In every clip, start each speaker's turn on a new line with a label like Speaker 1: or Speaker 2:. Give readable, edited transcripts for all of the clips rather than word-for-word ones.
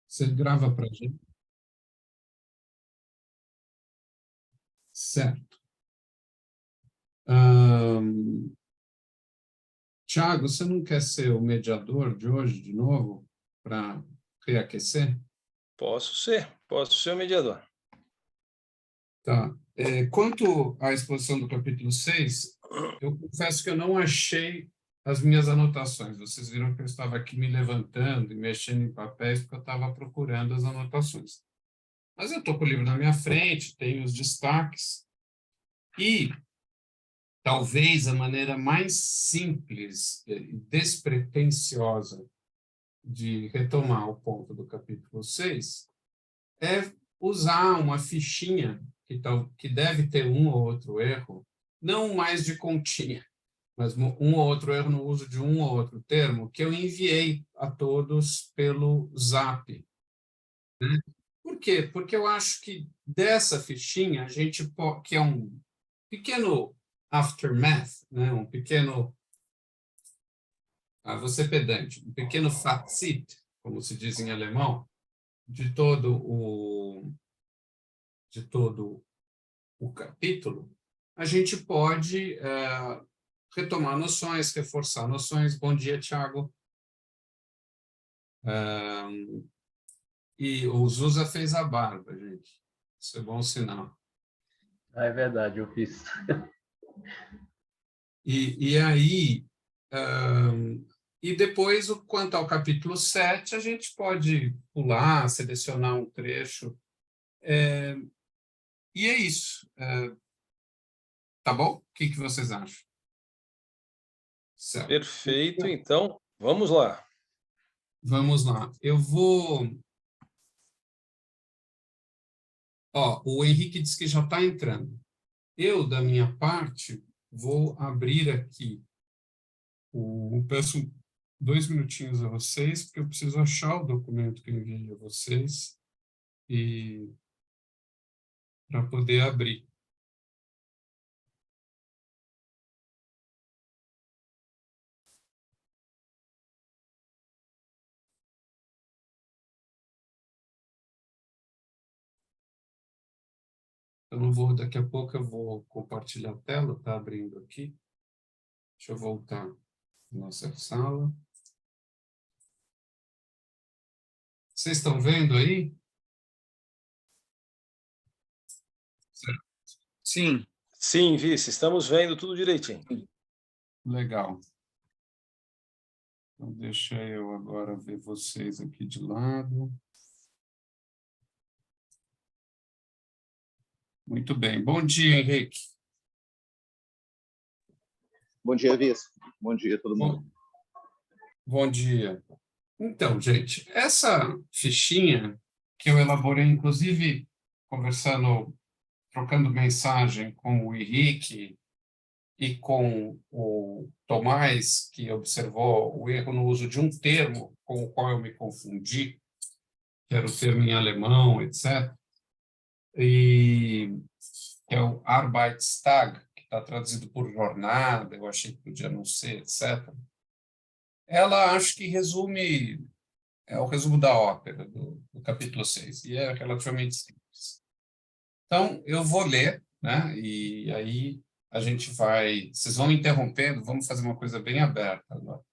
Speaker 1: Você grava para a gente? Certo. Tiago, você não quer ser o mediador de hoje, de novo, para reaquecer?
Speaker 2: Posso ser o mediador.
Speaker 1: Tá. Quanto à exposição do capítulo 6, eu confesso que eu não achei as minhas anotações. Vocês viram que eu estava aqui me levantando e mexendo em papéis porque eu estava procurando as anotações. Mas eu estou com o livro na minha frente, tenho os destaques, e talvez a maneira mais simples e despretensiosa de retomar o ponto do capítulo 6 é usar uma fichinha que deve ter um ou outro erro, não mais de continha, mas um ou outro erro no uso de um ou outro termo, que eu enviei a todos pelo Zap. Né? Por quê? Porque eu acho que dessa fichinha, a gente pode, que é um pequeno aftermath, né? Um pequeno, vou ser pedante, um pequeno Fazit, como se diz em alemão, de todo o capítulo, a gente pode retomar noções, reforçar noções. Bom dia, Tiago. E o Zusa fez a barba, gente. Isso é bom sinal.
Speaker 3: É verdade, eu fiz.
Speaker 1: E aí, e depois, quanto ao capítulo 7, a gente pode pular, selecionar um trecho. E é isso. Tá bom? O que vocês acham? Certo.
Speaker 2: Perfeito, então, vamos lá.
Speaker 1: Vamos lá. Eu vou... o Henrique disse que já está entrando. Eu, da minha parte, vou abrir aqui. Peço 2 minutinhos a vocês, porque eu preciso achar o documento que eu enviei a vocês e para poder abrir. Eu não vou, daqui a pouco eu vou compartilhar a tela, está abrindo aqui. Deixa eu voltar à nossa sala. Vocês estão vendo aí? Certo.
Speaker 3: Sim.
Speaker 2: Sim, vice, estamos vendo tudo direitinho.
Speaker 1: Legal. Então, deixa eu agora ver vocês aqui de lado. Muito bem. Bom dia, Henrique.
Speaker 4: Bom dia, Vice. Bom dia, todo mundo.
Speaker 1: Bom dia. Então, gente, essa fichinha que eu elaborei, inclusive, trocando mensagem com o Henrique e com o Tomás, que observou o erro no uso de um termo com o qual eu me confundi, que era o termo em alemão, etc., e que é o Arbeitstag, que está traduzido por jornada, eu achei que podia não ser, etc. Ela acho que é o resumo da ópera, do capítulo 6, e é relativamente simples. Então, eu vou ler, né, e aí a gente vai... Vocês vão me interrompendo, vamos fazer uma coisa bem aberta agora.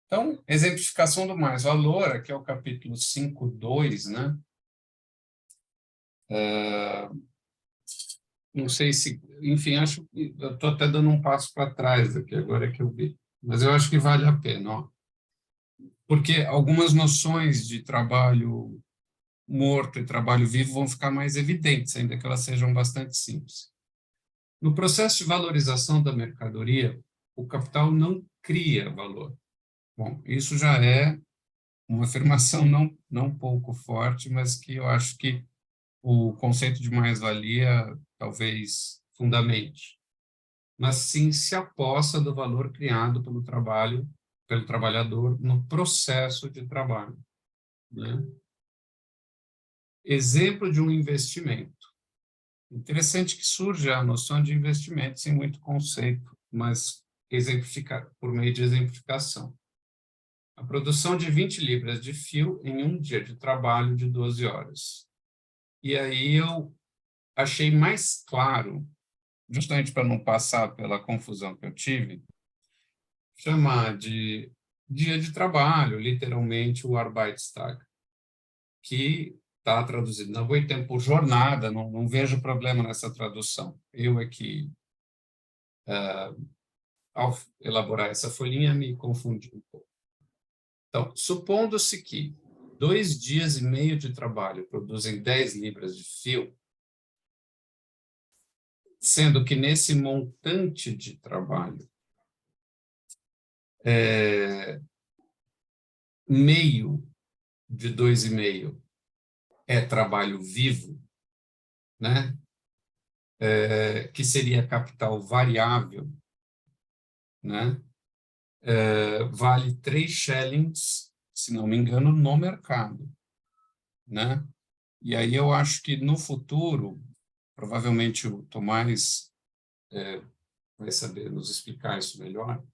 Speaker 1: Então, exemplificação do mais-valor, aqui é o capítulo 5.2, né? Não sei se... Enfim, acho que eu estou até dando um passo para trás aqui, agora que eu vi. Mas eu acho que vale a pena, ó. Porque algumas noções de trabalho morto e trabalho vivo vão ficar mais evidentes, ainda que elas sejam bastante simples. No processo de valorização da mercadoria, o capital não cria valor. Bom, isso já é uma afirmação não pouco forte, mas que eu acho que o conceito de mais-valia talvez fundamente. Mas sim se aposta do valor criado pelo trabalhador no processo de trabalho, né? Exemplo de um investimento. Interessante que surge a noção de investimento sem muito conceito, mas por meio de exemplificação. a produção de 20 libras de fio em um dia de trabalho de 12 horas. E aí eu achei mais claro, justamente para não passar pela confusão que eu tive, chamar de dia de trabalho, literalmente o Arbeitstag, que está traduzido na Boitempo por jornada, não vejo problema nessa tradução. Eu é que, ao elaborar essa folhinha, me confundi um pouco. Então, supondo-se que 2 dias e meio de trabalho produzem 10 libras de fio, sendo que nesse montante de trabalho, meio de 2,5 é trabalho vivo, né? Que seria capital variável, né? Vale 3 shillings, se não me engano, no mercado, né? E aí eu acho que no futuro, provavelmente o Tomás vai saber nos explicar isso melhor.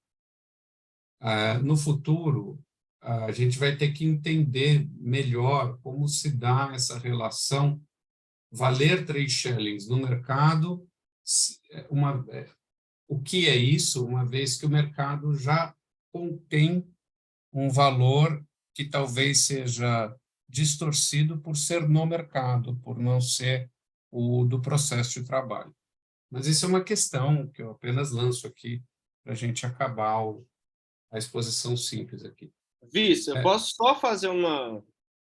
Speaker 1: No futuro, a gente vai ter que entender melhor como se dá essa relação valer 3 shillings no mercado, o que é isso, uma vez que o mercado já contém um valor que talvez seja distorcido por ser no mercado, por não ser o do processo de trabalho. Mas isso é uma questão que eu apenas lanço aqui para a gente acabar a exposição simples aqui.
Speaker 5: Vice, eu posso só fazer uma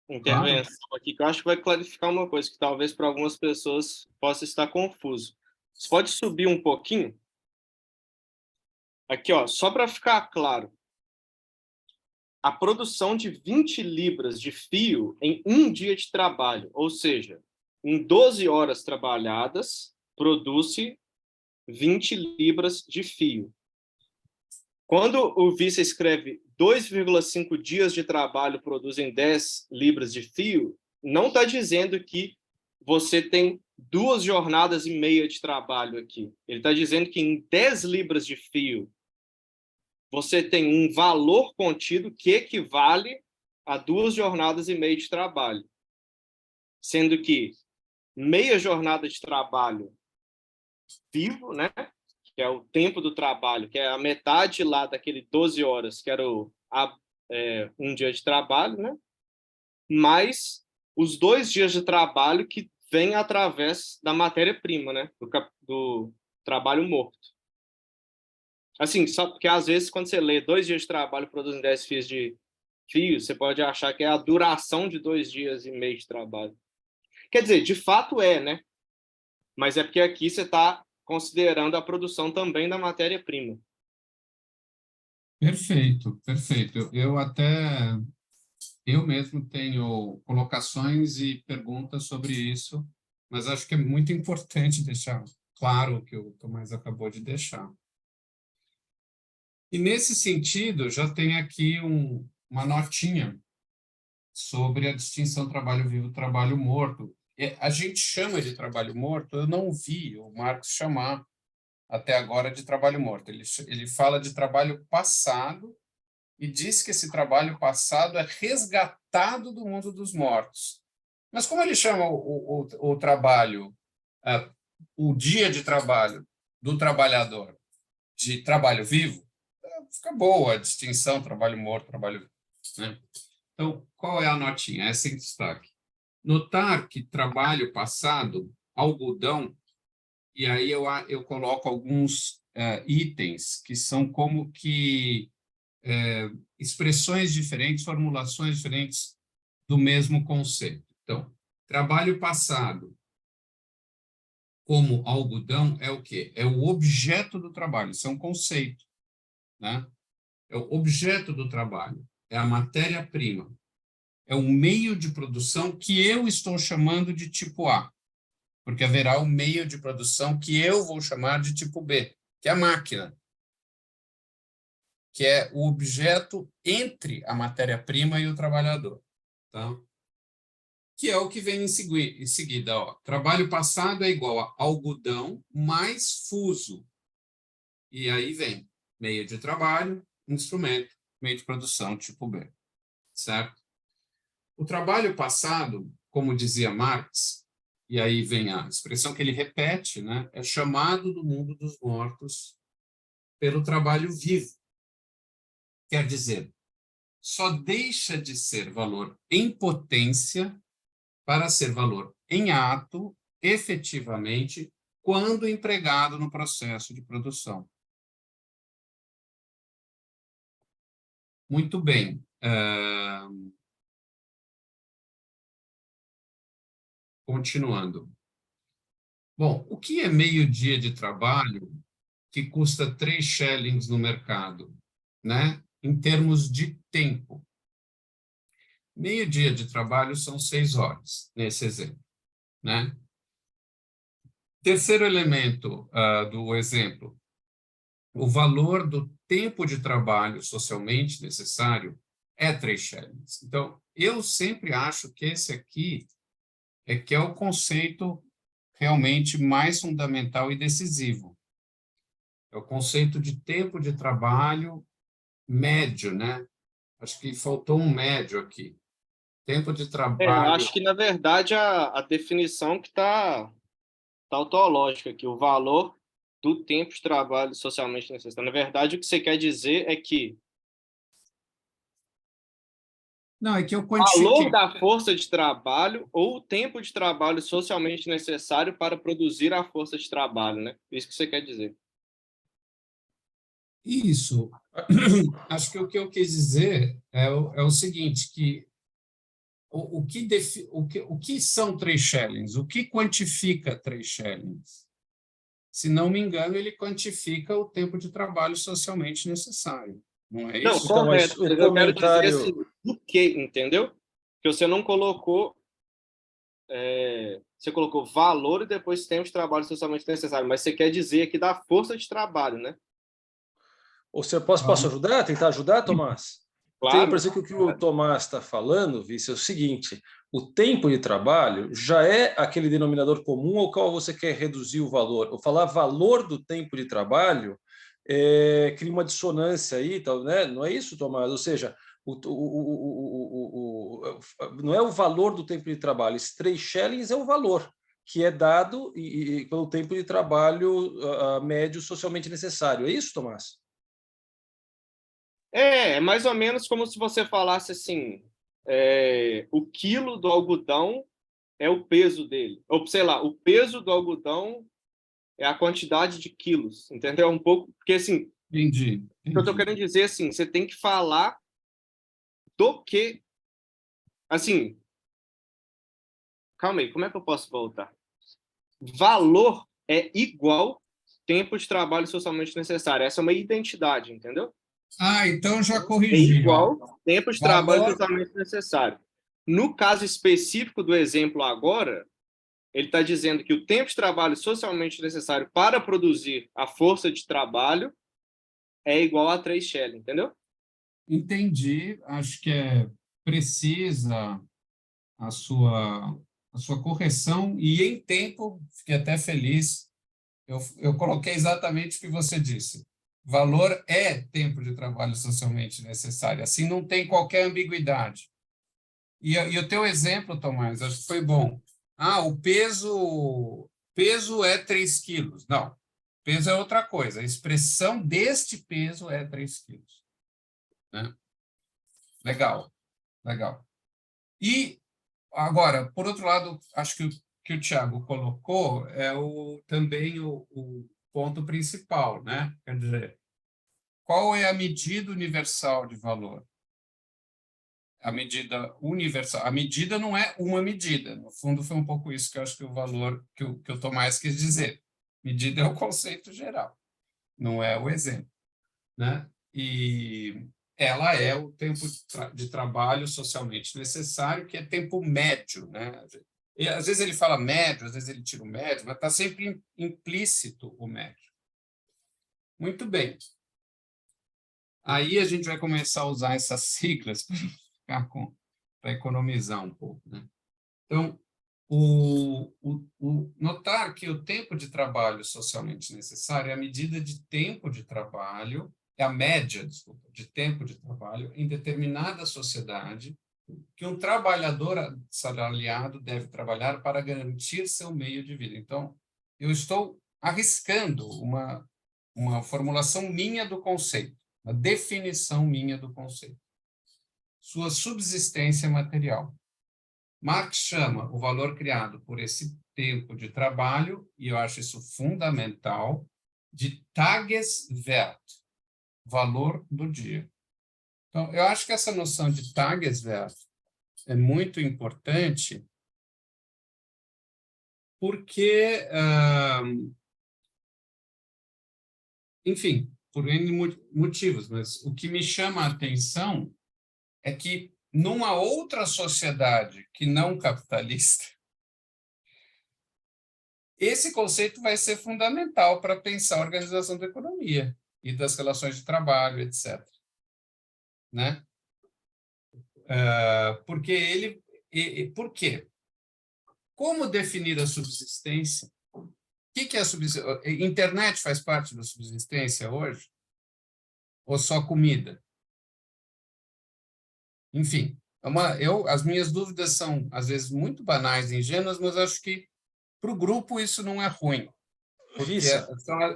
Speaker 5: intervenção aqui, que eu acho que vai clarificar uma coisa que talvez para algumas pessoas possa estar confuso. Você pode subir um pouquinho? Aqui, ó, só para ficar claro. A produção de 20 libras de fio em um dia de trabalho, ou seja, em 12 horas trabalhadas, produz-se 20 libras de fio. Quando o Vice escreve 2,5 dias de trabalho produzem 10 libras de fio, não está dizendo que você tem 2 jornadas e meia de trabalho aqui. Ele está dizendo que em 10 libras de fio, você tem um valor contido que equivale a 2 jornadas e meia de trabalho. Sendo que meia jornada de trabalho vivo, né? Que é o tempo do trabalho, que é a metade lá daquele 12 horas, que era um dia de trabalho, né? Mais os 2 dias de trabalho que vem através da matéria-prima, né? Do trabalho morto. Assim, só porque às vezes quando você lê 2 dias de trabalho produzem 10 fios de fio, você pode achar que é a duração de 2 dias e meio de trabalho. Quer dizer, de fato é, né? Mas é porque aqui você está considerando a produção também da matéria-prima.
Speaker 1: Perfeito, perfeito. Eu mesmo tenho colocações e perguntas sobre isso, mas acho que é muito importante deixar claro o que o Tomás acabou de deixar. E, nesse sentido, já tem aqui uma notinha sobre a distinção trabalho vivo e trabalho morto. A gente chama de trabalho morto, eu não vi o Marx chamar até agora de trabalho morto. Ele fala de trabalho passado e diz que esse trabalho passado é resgatado do mundo dos mortos. Mas como ele chama o trabalho, o dia de trabalho do trabalhador de trabalho vivo, fica boa a distinção, trabalho morto, trabalho vivo, né? Então, qual é a notinha? Essa em destaque. Notar que trabalho passado, algodão, e aí eu coloco alguns itens que são como que expressões diferentes, formulações diferentes do mesmo conceito. Então, trabalho passado como algodão é o quê? É o objeto do trabalho, isso é um conceito, né? É o objeto do trabalho, é a matéria-prima, é o meio de produção que eu estou chamando de tipo A, porque haverá um meio de produção que eu vou chamar de tipo B, que é a máquina, que é o objeto entre a matéria-prima e o trabalhador, tá? Que é o que vem em seguida. Ó. Trabalho passado é igual a algodão mais fuso. E aí vem meio de trabalho, instrumento, meio de produção tipo B, certo? O trabalho passado, como dizia Marx, e aí vem a expressão que ele repete, né, é chamado do mundo dos mortos pelo trabalho vivo. Quer dizer, só deixa de ser valor em potência para ser valor em ato, efetivamente, quando empregado no processo de produção. Muito bem. Continuando. Bom, o que é meio dia de trabalho que custa 3 shillings no mercado, né? Em termos de tempo? Meio dia de trabalho são 6 horas, nesse exemplo, né? Terceiro elemento do exemplo, o valor do tempo de trabalho socialmente necessário é 3 shillings. Então, eu sempre acho que esse aqui é o conceito realmente mais fundamental e decisivo. É o conceito de tempo de trabalho médio, né? Acho que faltou um médio aqui. Tempo de
Speaker 5: Eu
Speaker 1: trabalho.
Speaker 5: acho que, na verdade, a definição que está tautológica aqui, o valor do tempo de trabalho socialmente necessário. Na verdade, o que você quer dizer é que
Speaker 1: Não, é que eu
Speaker 5: o valor
Speaker 1: quantifiquei.
Speaker 5: da força de trabalho ou o tempo de trabalho socialmente necessário para produzir a força de trabalho, né? Isso que você quer dizer.
Speaker 1: Isso. Acho que o que eu quis dizer é o seguinte, que o que são 3 shillings? O que quantifica 3 shillings? Se não me engano, ele quantifica o tempo de trabalho socialmente necessário. Não é
Speaker 5: Não,
Speaker 1: isso?
Speaker 2: Então, mas
Speaker 5: correto.
Speaker 2: o
Speaker 5: Eu quero dizer
Speaker 2: comentário...
Speaker 5: assim, do que, entendeu? Que você não colocou... você colocou valor e depois tempo de trabalho socialmente necessário, mas você quer dizer aqui da força de trabalho, né?
Speaker 2: Posso ajudar? Tentar ajudar, Tomás? Tem a
Speaker 5: Claro.
Speaker 2: impressão que o que o Tomás está falando, Vice, é o seguinte: o tempo de trabalho já é aquele denominador comum ao qual você quer reduzir o valor. Ou falar valor do tempo de trabalho cria uma dissonância aí, tal, né? Não é isso, Tomás? Ou seja, não é o valor do tempo de trabalho, esses 3 shillings é o valor que é dado pelo tempo de trabalho médio socialmente necessário. É isso, Tomás?
Speaker 5: É mais ou menos como se você falasse assim, o quilo do algodão é o peso dele. Ou, sei lá, o peso do algodão é a quantidade de quilos, entendeu? Um pouco, porque assim,
Speaker 1: Entendi.
Speaker 5: o que eu estou querendo dizer assim, você tem que falar do que, assim, calma aí, como é que eu posso voltar? Valor é igual tempo de trabalho socialmente necessário. Essa é uma identidade, entendeu?
Speaker 1: Então já
Speaker 5: É
Speaker 1: corrigi, ó.
Speaker 5: igual tempo de trabalho
Speaker 1: Valor.
Speaker 5: socialmente necessário. No caso específico do exemplo agora, ele está dizendo que o tempo de trabalho socialmente necessário para produzir a força de trabalho é igual a 3 shillings, entendeu?
Speaker 1: Entendi. Acho que é precisa a sua correção e em tempo, fiquei até feliz. Eu coloquei exatamente o que você disse. Valor é tempo de trabalho socialmente necessário. Assim, não tem qualquer ambiguidade. E o teu exemplo, Tomás, acho que foi bom. O peso é 3 quilos. Não, peso é outra coisa. A expressão deste peso é 3 quilos. Né? Legal, legal. E, agora, por outro lado, acho que o Tiago colocou também o ponto principal, né? Quer dizer, qual é a medida universal de valor? A medida universal. A medida não é uma medida. No fundo, foi um pouco isso que eu acho que o valor que o Tomás quis dizer. Medida é o conceito geral, não é o exemplo, né? E ela é o tempo de trabalho socialmente necessário, que é tempo médio, né? E, às vezes ele fala médio, às vezes ele tira o médio, mas está sempre implícito o médio. Muito bem. Aí a gente vai começar a usar essas siglas para economizar um pouco, né? Então, notar que o tempo de trabalho socialmente necessário é a medida de tempo de trabalho é a média, desculpa, de tempo de trabalho em determinada sociedade que um trabalhador assalariado deve trabalhar para garantir seu meio de vida. Então, eu estou arriscando uma formulação minha do conceito, uma definição minha do conceito. Sua subsistência material. Marx chama o valor criado por esse tempo de trabalho, e eu acho isso fundamental, de Tageswert, valor do dia. Então, eu acho que essa noção de Tageswert é muito importante porque, enfim, por N motivos, mas o que me chama a atenção é que, numa outra sociedade que não capitalista, esse conceito vai ser fundamental para pensar a organização da economia e das relações de trabalho, etc. Né? Porque por quê? Como definir a subsistência? O que é a subsistência? Internet faz parte da subsistência hoje? Ou só comida? Enfim, as minhas dúvidas são, às vezes, muito banais e ingênuas, mas acho que, para o grupo, isso não é ruim. Porque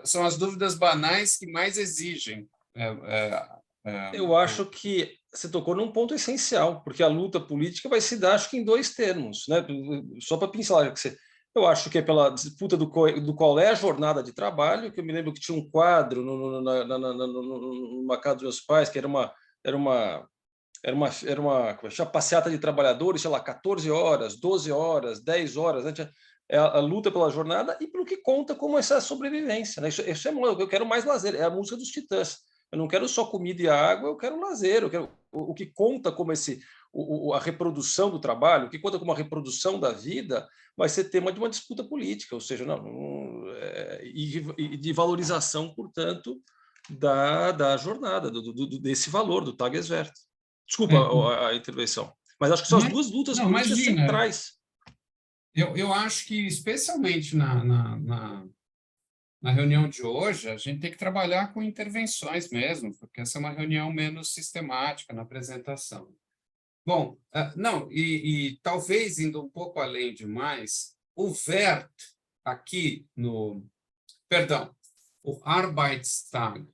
Speaker 1: são as dúvidas banais que mais exigem.
Speaker 2: Eu acho que você tocou num ponto essencial, porque a luta política vai se dar, acho que, em dois termos, né? Só para pincelar, eu acho que é pela disputa do qual é a jornada de trabalho, que eu me lembro que tinha um quadro numa casa dos meus pais, que era uma passeata de trabalhadores, sei lá, 14 horas, 12 horas, 10 horas, né? É a luta pela jornada e pelo que conta como essa sobrevivência, né? Isso é, eu quero mais lazer, é a música dos Titãs. Eu não quero só comida e água, eu quero lazer, eu quero o que conta como a reprodução do trabalho, o que conta como a reprodução da vida, vai ser tema de uma disputa política, ou seja, e de valorização, portanto, da jornada, desse valor, do Tageswert. Desculpa a intervenção, mas acho que são as duas lutas políticas centrais.
Speaker 1: Eu acho que, especialmente na reunião de hoje, a gente tem que trabalhar com intervenções mesmo, porque essa é uma reunião menos sistemática na apresentação. Bom, não, e talvez indo um pouco além demais, o Wert aqui o Arbeitstag,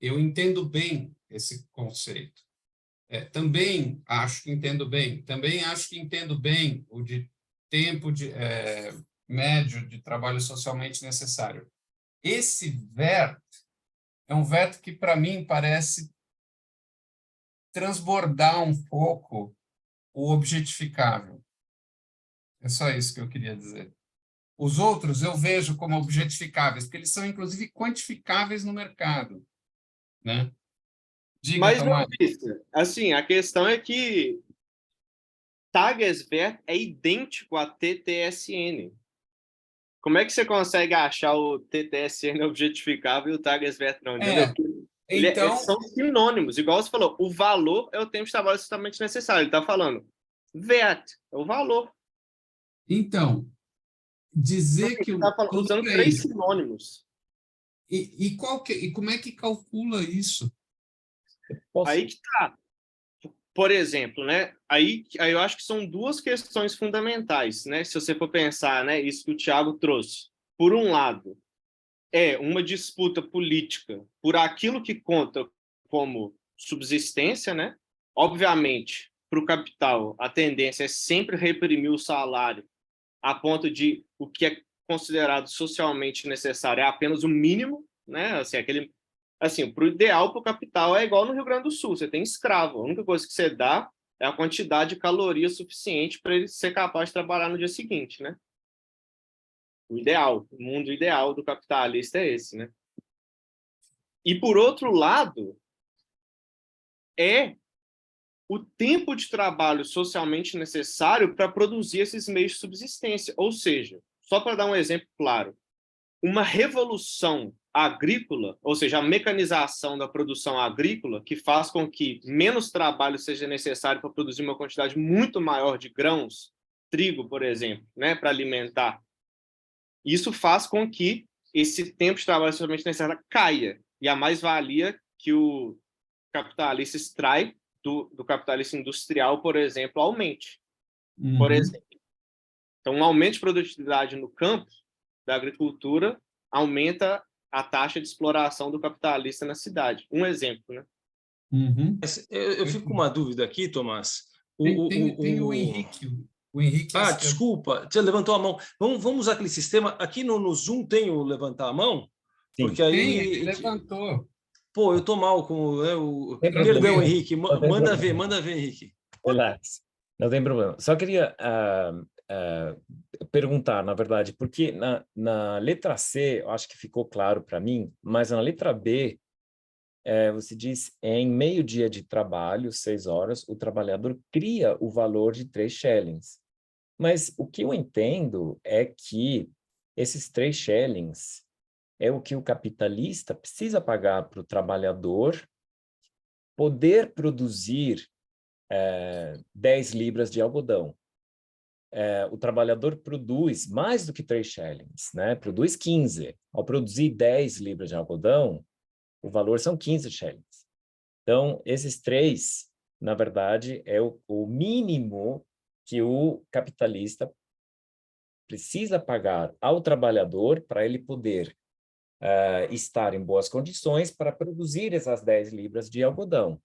Speaker 1: eu entendo bem esse conceito. Também acho que entendo bem o de tempo médio de trabalho socialmente necessário. Esse Wert é um Wert que, para mim, parece transbordar um pouco o objetificável. É só isso que eu queria dizer. Os outros eu vejo como objetificáveis, porque eles são, inclusive, quantificáveis no mercado. Né? Diga,
Speaker 5: Mas,
Speaker 1: Tomás.
Speaker 5: assim, a questão é que Tageswert é idêntico a TTSN. Como é que você consegue achar o TTSN objetificável e o Tageswert não? Entendeu?
Speaker 1: Então,
Speaker 5: são sinônimos. Igual você falou, o valor é o tempo de trabalho justamente necessário. Ele está falando Wert, é o valor.
Speaker 1: Então, dizer que...
Speaker 5: Ele está usando 3 sinônimos.
Speaker 1: E como é que calcula isso?
Speaker 5: Aí que tá. Por exemplo, né? Aí eu acho que são 2 questões fundamentais, né? Se você for pensar, né? Isso que o Thiago trouxe. Por um lado, é uma disputa política por aquilo que conta como subsistência, né? Obviamente, para o capital, a tendência é sempre reprimir o salário a ponto de o que é considerado socialmente necessário é apenas o mínimo, né? Assim, para o ideal, para o capital, é igual no Rio Grande do Sul, você tem escravo, a única coisa que você dá é a quantidade de calorias suficiente para ele ser capaz de trabalhar no dia seguinte, né? O mundo ideal do capitalista é esse, né? E, por outro lado, é o tempo de trabalho socialmente necessário para produzir esses meios de subsistência. Ou seja, só para dar um exemplo claro, uma revolução agrícola, ou seja, a mecanização da produção agrícola, que faz com que menos trabalho seja necessário para produzir uma quantidade muito maior de grãos, trigo, por exemplo, né, para alimentar. Isso faz com que esse tempo de trabalho socialmente necessário caia, e a mais-valia que o capitalista extrai do capitalista industrial, por exemplo, aumente. Por exemplo, então, um aumento de produtividade no campo da agricultura aumenta a taxa de exploração do capitalista na cidade. Um exemplo, né?
Speaker 2: Mas eu fico com uma dúvida aqui, Tomás.
Speaker 1: Tem o Henrique. O Henrique
Speaker 2: desculpa, você levantou a mão. Vamos usar aquele sistema. Aqui no Zoom tem o levantar a mão?
Speaker 6: Sim.
Speaker 2: Porque aí.
Speaker 1: ele levantou.
Speaker 2: Pô, eu tô mal com.
Speaker 6: Tem
Speaker 2: Perdão,
Speaker 6: problema.
Speaker 2: Henrique.
Speaker 6: Não tem
Speaker 2: Manda
Speaker 6: problema.
Speaker 2: ver, Henrique.
Speaker 6: Relax, não tem problema. Só queria perguntar, na verdade, porque na letra C, eu acho que ficou claro para mim, mas na letra B, você diz, em meio dia de trabalho, 6 horas, o trabalhador cria o valor de 3 shillings. Mas o que eu entendo é que esses 3 shillings é o que o capitalista precisa pagar para o trabalhador poder produzir 10 libras de algodão. O trabalhador produz mais do que 3 shillings, né? Produz 15. Ao produzir 10 libras de algodão, o valor são 15 shillings. Então, esses 3, na verdade, é o mínimo que o capitalista precisa pagar ao trabalhador para ele poder estar em boas condições para produzir essas 10 libras de algodão.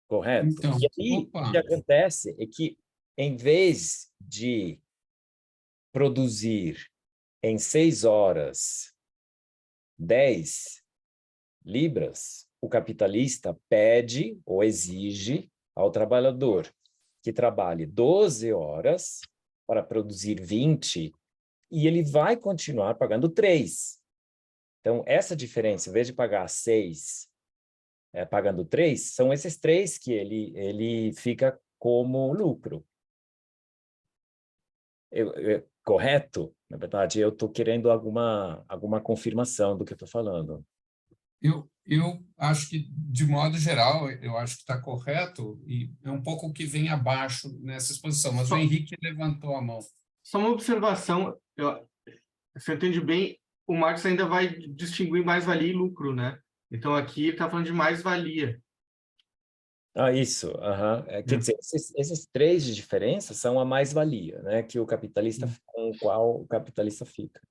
Speaker 6: Correto?
Speaker 1: Então,
Speaker 6: E aí, o que acontece é que, em vez de produzir em 6 horas 10 libras, o capitalista pede ou exige ao trabalhador que trabalhe 12 horas para produzir 20 e ele vai continuar pagando 3. Então, essa diferença, em vez de pagar 6, pagando 3, são esses 3 que ele fica como lucro. Correto? Na verdade, eu estou querendo alguma confirmação do que eu estou falando.
Speaker 1: Eu acho que, de modo geral, eu acho que está correto, e é um pouco o que vem abaixo nessa exposição, mas o Henrique levantou a mão.
Speaker 5: Só uma observação, você entende bem, o Marx ainda vai distinguir mais-valia e lucro, né? Então, aqui ele está falando de mais-valia.
Speaker 6: Isso. Quer dizer, esses 3 de diferença são a mais-valia, né? Que o capitalista, com o qual o capitalista fica.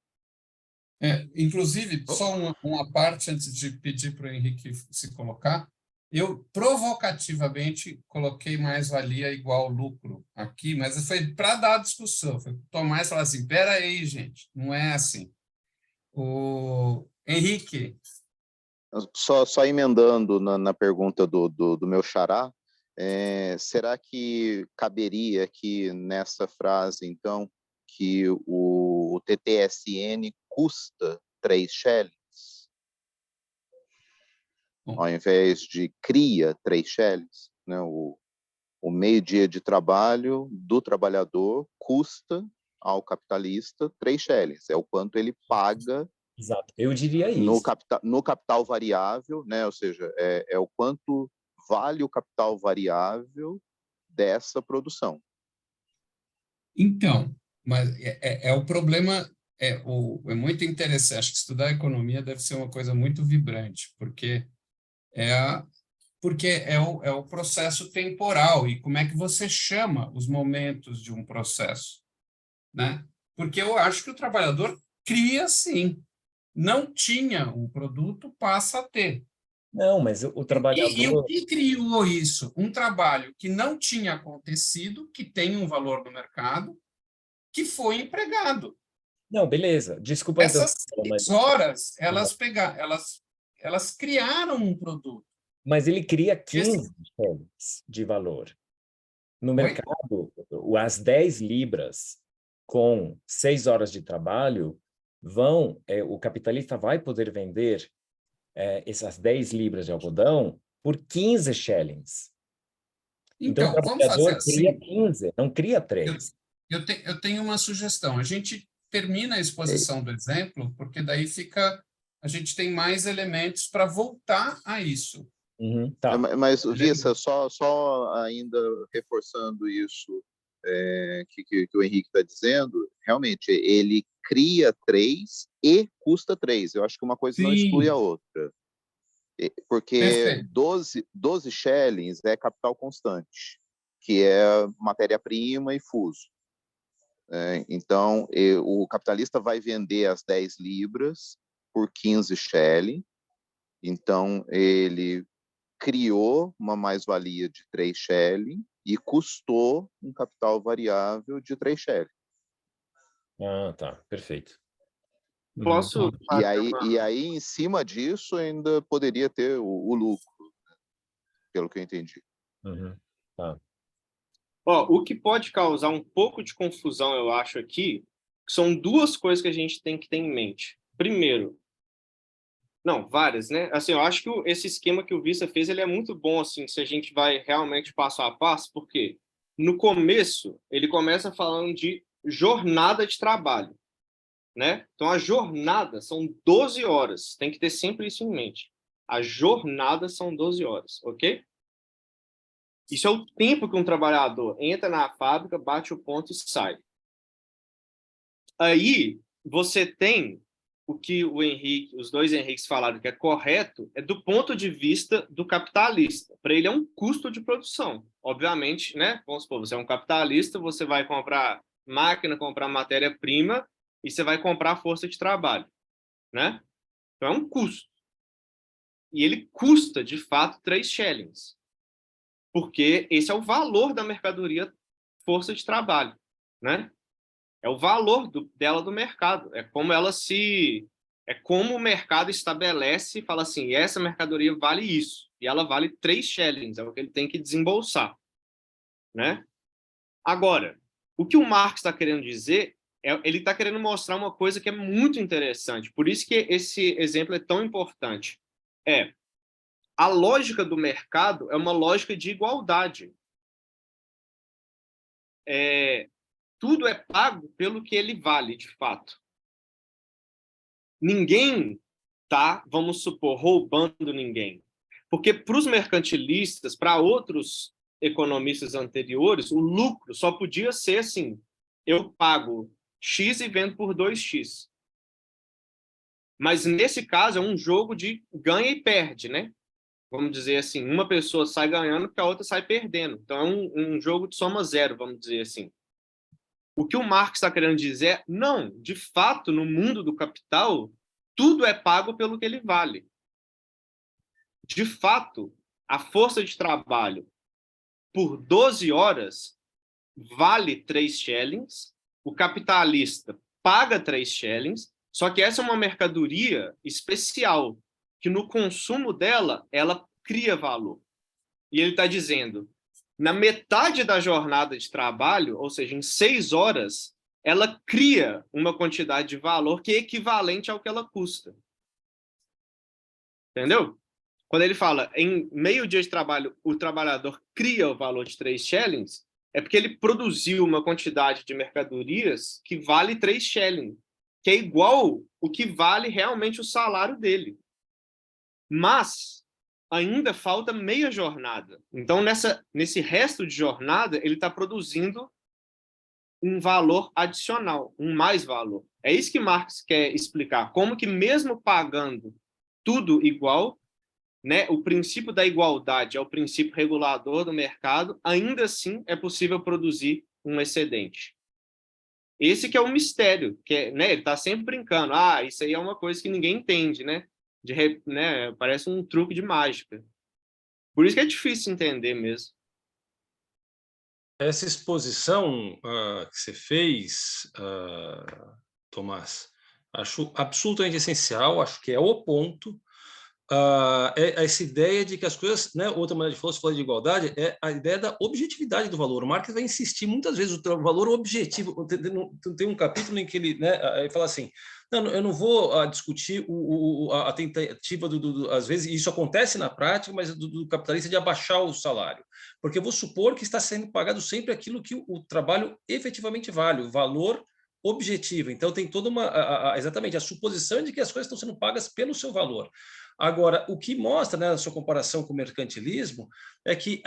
Speaker 1: Inclusive, só uma parte antes de pedir para o Henrique se colocar, eu provocativamente coloquei mais-valia igual lucro aqui, mas foi para dar discussão, foi Tomás falar assim, espera aí, gente, não é assim. O Henrique.
Speaker 4: Só emendando na pergunta do meu xará, será que caberia aqui nessa frase, então, que o TTSN custa 3 shillings, ao invés de cria 3 shillings, né? O meio-dia de trabalho do trabalhador custa ao capitalista 3 shillings, é o quanto ele paga.
Speaker 6: Exato, eu diria isso.
Speaker 4: No capital variável, né? Ou seja, é o quanto vale o capital variável dessa produção.
Speaker 1: Então, mas o problema, é muito interessante, acho que estudar economia deve ser uma coisa muito vibrante, porque é o processo temporal, e como é que você chama os momentos de um processo, né? Porque eu acho que o trabalhador cria, sim. Não tinha um produto, passa a ter.
Speaker 6: Não, mas o trabalhador...
Speaker 1: E o que criou isso? Um trabalho que não tinha acontecido, que tem um valor no mercado, que foi empregado.
Speaker 6: Não, beleza. Desculpa.
Speaker 1: Essas 6 horas, elas criaram um produto.
Speaker 6: Mas ele cria 15 shillings de valor. No mercado, as 10 libras com 6 horas de trabalho o capitalista vai poder vender essas 10 libras de algodão por 15 shillings. Então o trabalhador cria 15, não cria 3.
Speaker 1: Eu tenho uma sugestão. A gente termina a exposição do exemplo, porque daí a gente tem mais elementos para voltar a isso.
Speaker 6: Tá.
Speaker 4: Mas, Vissa, só ainda reforçando isso que o Henrique está dizendo, realmente, ele cria 3 e custa 3. Eu acho que uma coisa não exclui a outra. Porque 12 shillings é capital constante, que é matéria-prima e fuso. Então, o capitalista vai vender as 10 libras por 15 shillings. Então, ele criou uma mais-valia de 3 shillings e custou um capital variável de 3 shillings.
Speaker 6: Ah, tá. Perfeito.
Speaker 5: Posso
Speaker 4: E aí, em cima disso, ainda poderia ter o lucro, pelo que eu entendi.
Speaker 6: Tá.
Speaker 5: O que pode causar um pouco de confusão, eu acho, aqui, são duas coisas que a gente tem que ter em mente. Primeiro, não, várias, né? Assim, eu acho que esse esquema que o Vista fez, ele é muito bom, assim, se a gente vai realmente passo a passo, porque no começo, ele começa falando de jornada de trabalho, né? Então, a jornada são 12 horas, tem que ter sempre isso em mente. A jornada são 12 horas, ok? Isso é o tempo que um trabalhador entra na fábrica, bate o ponto e sai. Aí, você tem o que os dois Henriques falaram que é correto, é do ponto de vista do capitalista. Para ele é um custo de produção. Obviamente, né? Vamos supor, você é um capitalista, você vai comprar máquina, comprar matéria-prima e você vai comprar força de trabalho, né? Então é um custo. E ele custa, de fato, 3 shillings. Porque esse é o valor da mercadoria força de trabalho, né? É o valor dela do mercado. É como o mercado estabelece e fala assim, essa mercadoria vale isso. E ela vale 3 shillings, é o que ele tem que desembolsar, né? Agora, o que o Marx está querendo dizer, ele está querendo mostrar uma coisa que é muito interessante. Por isso que esse exemplo é tão importante. A lógica do mercado é uma lógica de igualdade. Tudo é pago pelo que ele vale, de fato. Ninguém está, vamos supor, roubando ninguém. Porque para os mercantilistas, para outros economistas anteriores, o lucro só podia ser assim, eu pago X e vendo por 2X. Mas nesse caso é um jogo de ganha e perde, né? Vamos dizer assim, uma pessoa sai ganhando porque a outra sai perdendo. Então é um jogo de soma zero, vamos dizer assim. O que o Marx está querendo dizer é, não, de fato, no mundo do capital, tudo é pago pelo que ele vale. De fato, a força de trabalho por 12 horas vale 3 shillings, o capitalista paga 3 shillings, só que essa é uma mercadoria especial, que no consumo dela, ela cria valor. E ele está dizendo, na metade da jornada de trabalho, ou seja, em 6 horas, ela cria uma quantidade de valor que é equivalente ao que ela custa. Entendeu? Quando ele fala em meio dia de trabalho, o trabalhador cria o valor de 3 shillings, é porque ele produziu uma quantidade de mercadorias que vale 3 shillings, que é igual o que vale realmente o salário dele. Mas ainda falta meia jornada. Então, nesse resto de jornada, ele está produzindo um valor adicional, um mais valor. É isso que Marx quer explicar. Como que mesmo pagando tudo igual, né, o princípio da igualdade é o princípio regulador do mercado, ainda assim é possível produzir um excedente. Esse que é o mistério, né, ele está sempre brincando. Isso aí é uma coisa que ninguém entende, né? Né, parece um truque de mágica. Por isso que é difícil entender mesmo.
Speaker 2: Essa exposição que você fez, Tomás, acho absolutamente essencial, acho que é o ponto. Essa ideia de que as coisas, né, outra maneira de falar de igualdade, é a ideia da objetividade do valor. O Marx vai insistir muitas vezes o valor objetivo. Tem um capítulo em que ele, né, ele fala assim, não, eu não vou discutir a tentativa, às vezes, e isso acontece na prática, mas do capitalista de abaixar o salário. Porque eu vou supor que está sendo pagado sempre aquilo que o trabalho efetivamente vale, o valor objetivo. Então, tem toda exatamente a suposição de que as coisas estão sendo pagas pelo seu valor. Agora, o que mostra, né, a sua comparação com o mercantilismo é que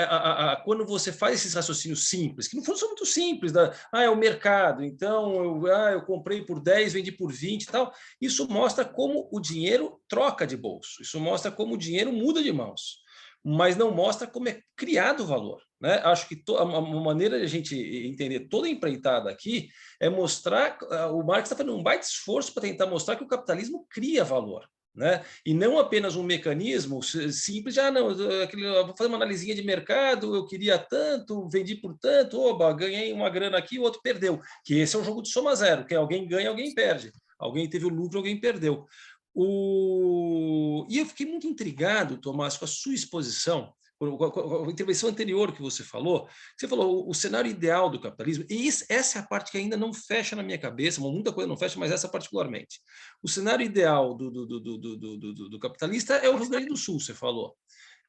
Speaker 2: quando você faz esses raciocínios simples, que no fundo são muito simples, é o mercado, então eu comprei por 10, vendi por 20 e tal, isso mostra como o dinheiro troca de bolso, isso mostra como o dinheiro muda de mãos, mas não mostra como é criado o valor. Né? Acho que uma maneira de a gente entender toda a empreitada aqui é mostrar, o Marx está fazendo um baita esforço para tentar mostrar que o capitalismo cria valor. Né? E não apenas um mecanismo simples de, eu vou fazer uma analisinha de mercado, eu queria tanto, vendi por tanto, oba, ganhei uma grana aqui, o outro perdeu. Que esse é um jogo de soma zero, que alguém ganha, alguém perde. Alguém teve o lucro, alguém perdeu. E eu fiquei muito intrigado, Tomás, com a sua exposição, com a intervenção anterior que você falou o cenário ideal do capitalismo, e essa é a parte que ainda não fecha na minha cabeça, muita coisa não fecha, mas essa particularmente. O cenário ideal do capitalista é o Rio Grande do Sul, você falou.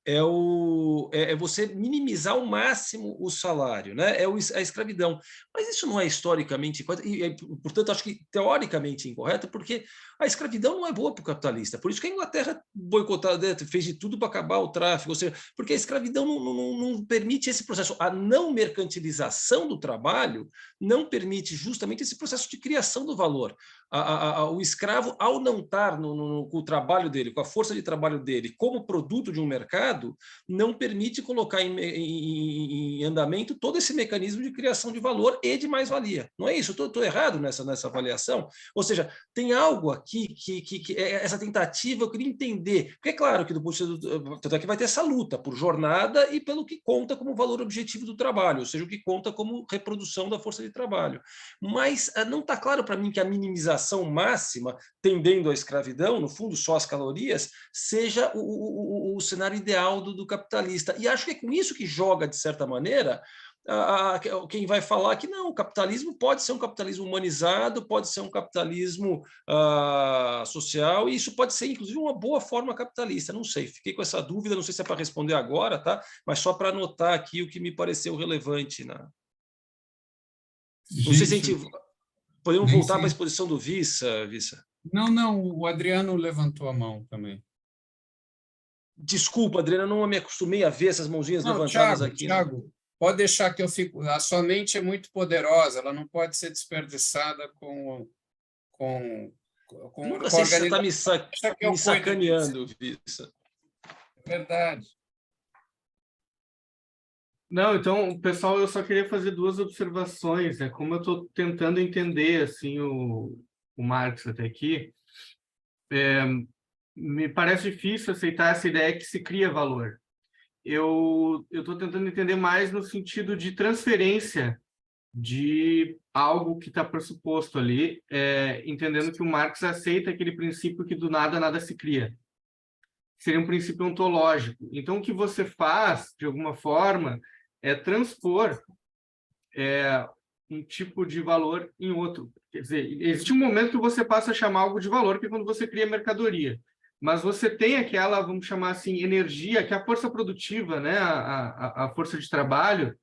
Speaker 2: É você minimizar ao máximo o salário, né? A escravidão. Mas isso não é historicamente correto, e, portanto, acho que teoricamente incorreto, porque a escravidão não é boa para o capitalista. Por isso que a Inglaterra boicotou, fez de tudo para acabar o tráfico, ou seja, porque a escravidão não permite esse processo. A não mercantilização do trabalho não permite justamente esse processo de criação do valor. O escravo, ao não estar com o trabalho dele, com a força de trabalho dele, como produto de um mercado, não permite colocar em andamento todo esse mecanismo de criação de valor e de mais-valia. Não é isso? Estou errado nessa avaliação? Ou seja, tem algo aqui que essa tentativa eu queria entender. Porque é claro que do ponto de vista tanto é que vai ter essa luta por jornada e pelo que conta como valor objetivo do trabalho, ou seja, o que conta como reprodução da força de trabalho. Mas não está claro para mim que a minimização máxima, tendendo à escravidão, no fundo só as calorias, seja o cenário ideal do capitalista. E acho que é com isso que joga, de certa maneira, quem vai falar que não, o capitalismo pode ser um capitalismo humanizado, pode ser um capitalismo social, e isso pode ser, inclusive, uma boa forma capitalista. Não sei, fiquei com essa dúvida, não sei se é para responder agora, tá? Mas só para anotar aqui o que me pareceu relevante. Né? Não sei se a gente... Podemos voltar para a exposição do Vissa?
Speaker 1: Não, o Adriano levantou a mão também.
Speaker 2: Desculpa, Adriana, eu não me acostumei a ver essas mãozinhas levantadas aqui.
Speaker 1: Thiago, pode deixar que eu fico... A sua mente é muito poderosa, ela não pode ser desperdiçada com
Speaker 2: nunca sei se você está me sacaneando, Vissa.
Speaker 1: É verdade.
Speaker 3: Não, então, pessoal, eu só queria fazer duas observações. Como eu estou tentando entender assim, o Marx até aqui, me parece difícil aceitar essa ideia que se cria valor. Eu estou tentando entender mais no sentido de transferência de algo que está pressuposto ali, entendendo que o Marx aceita aquele princípio que do nada se cria. Seria um princípio ontológico. Então, o que você faz, de alguma forma, é transpor um tipo de valor em outro. Quer dizer, existe um momento que você passa a chamar algo de valor, que é quando você cria mercadoria. Mas você tem aquela, vamos chamar assim, energia, que é a força produtiva, né? a força de trabalho,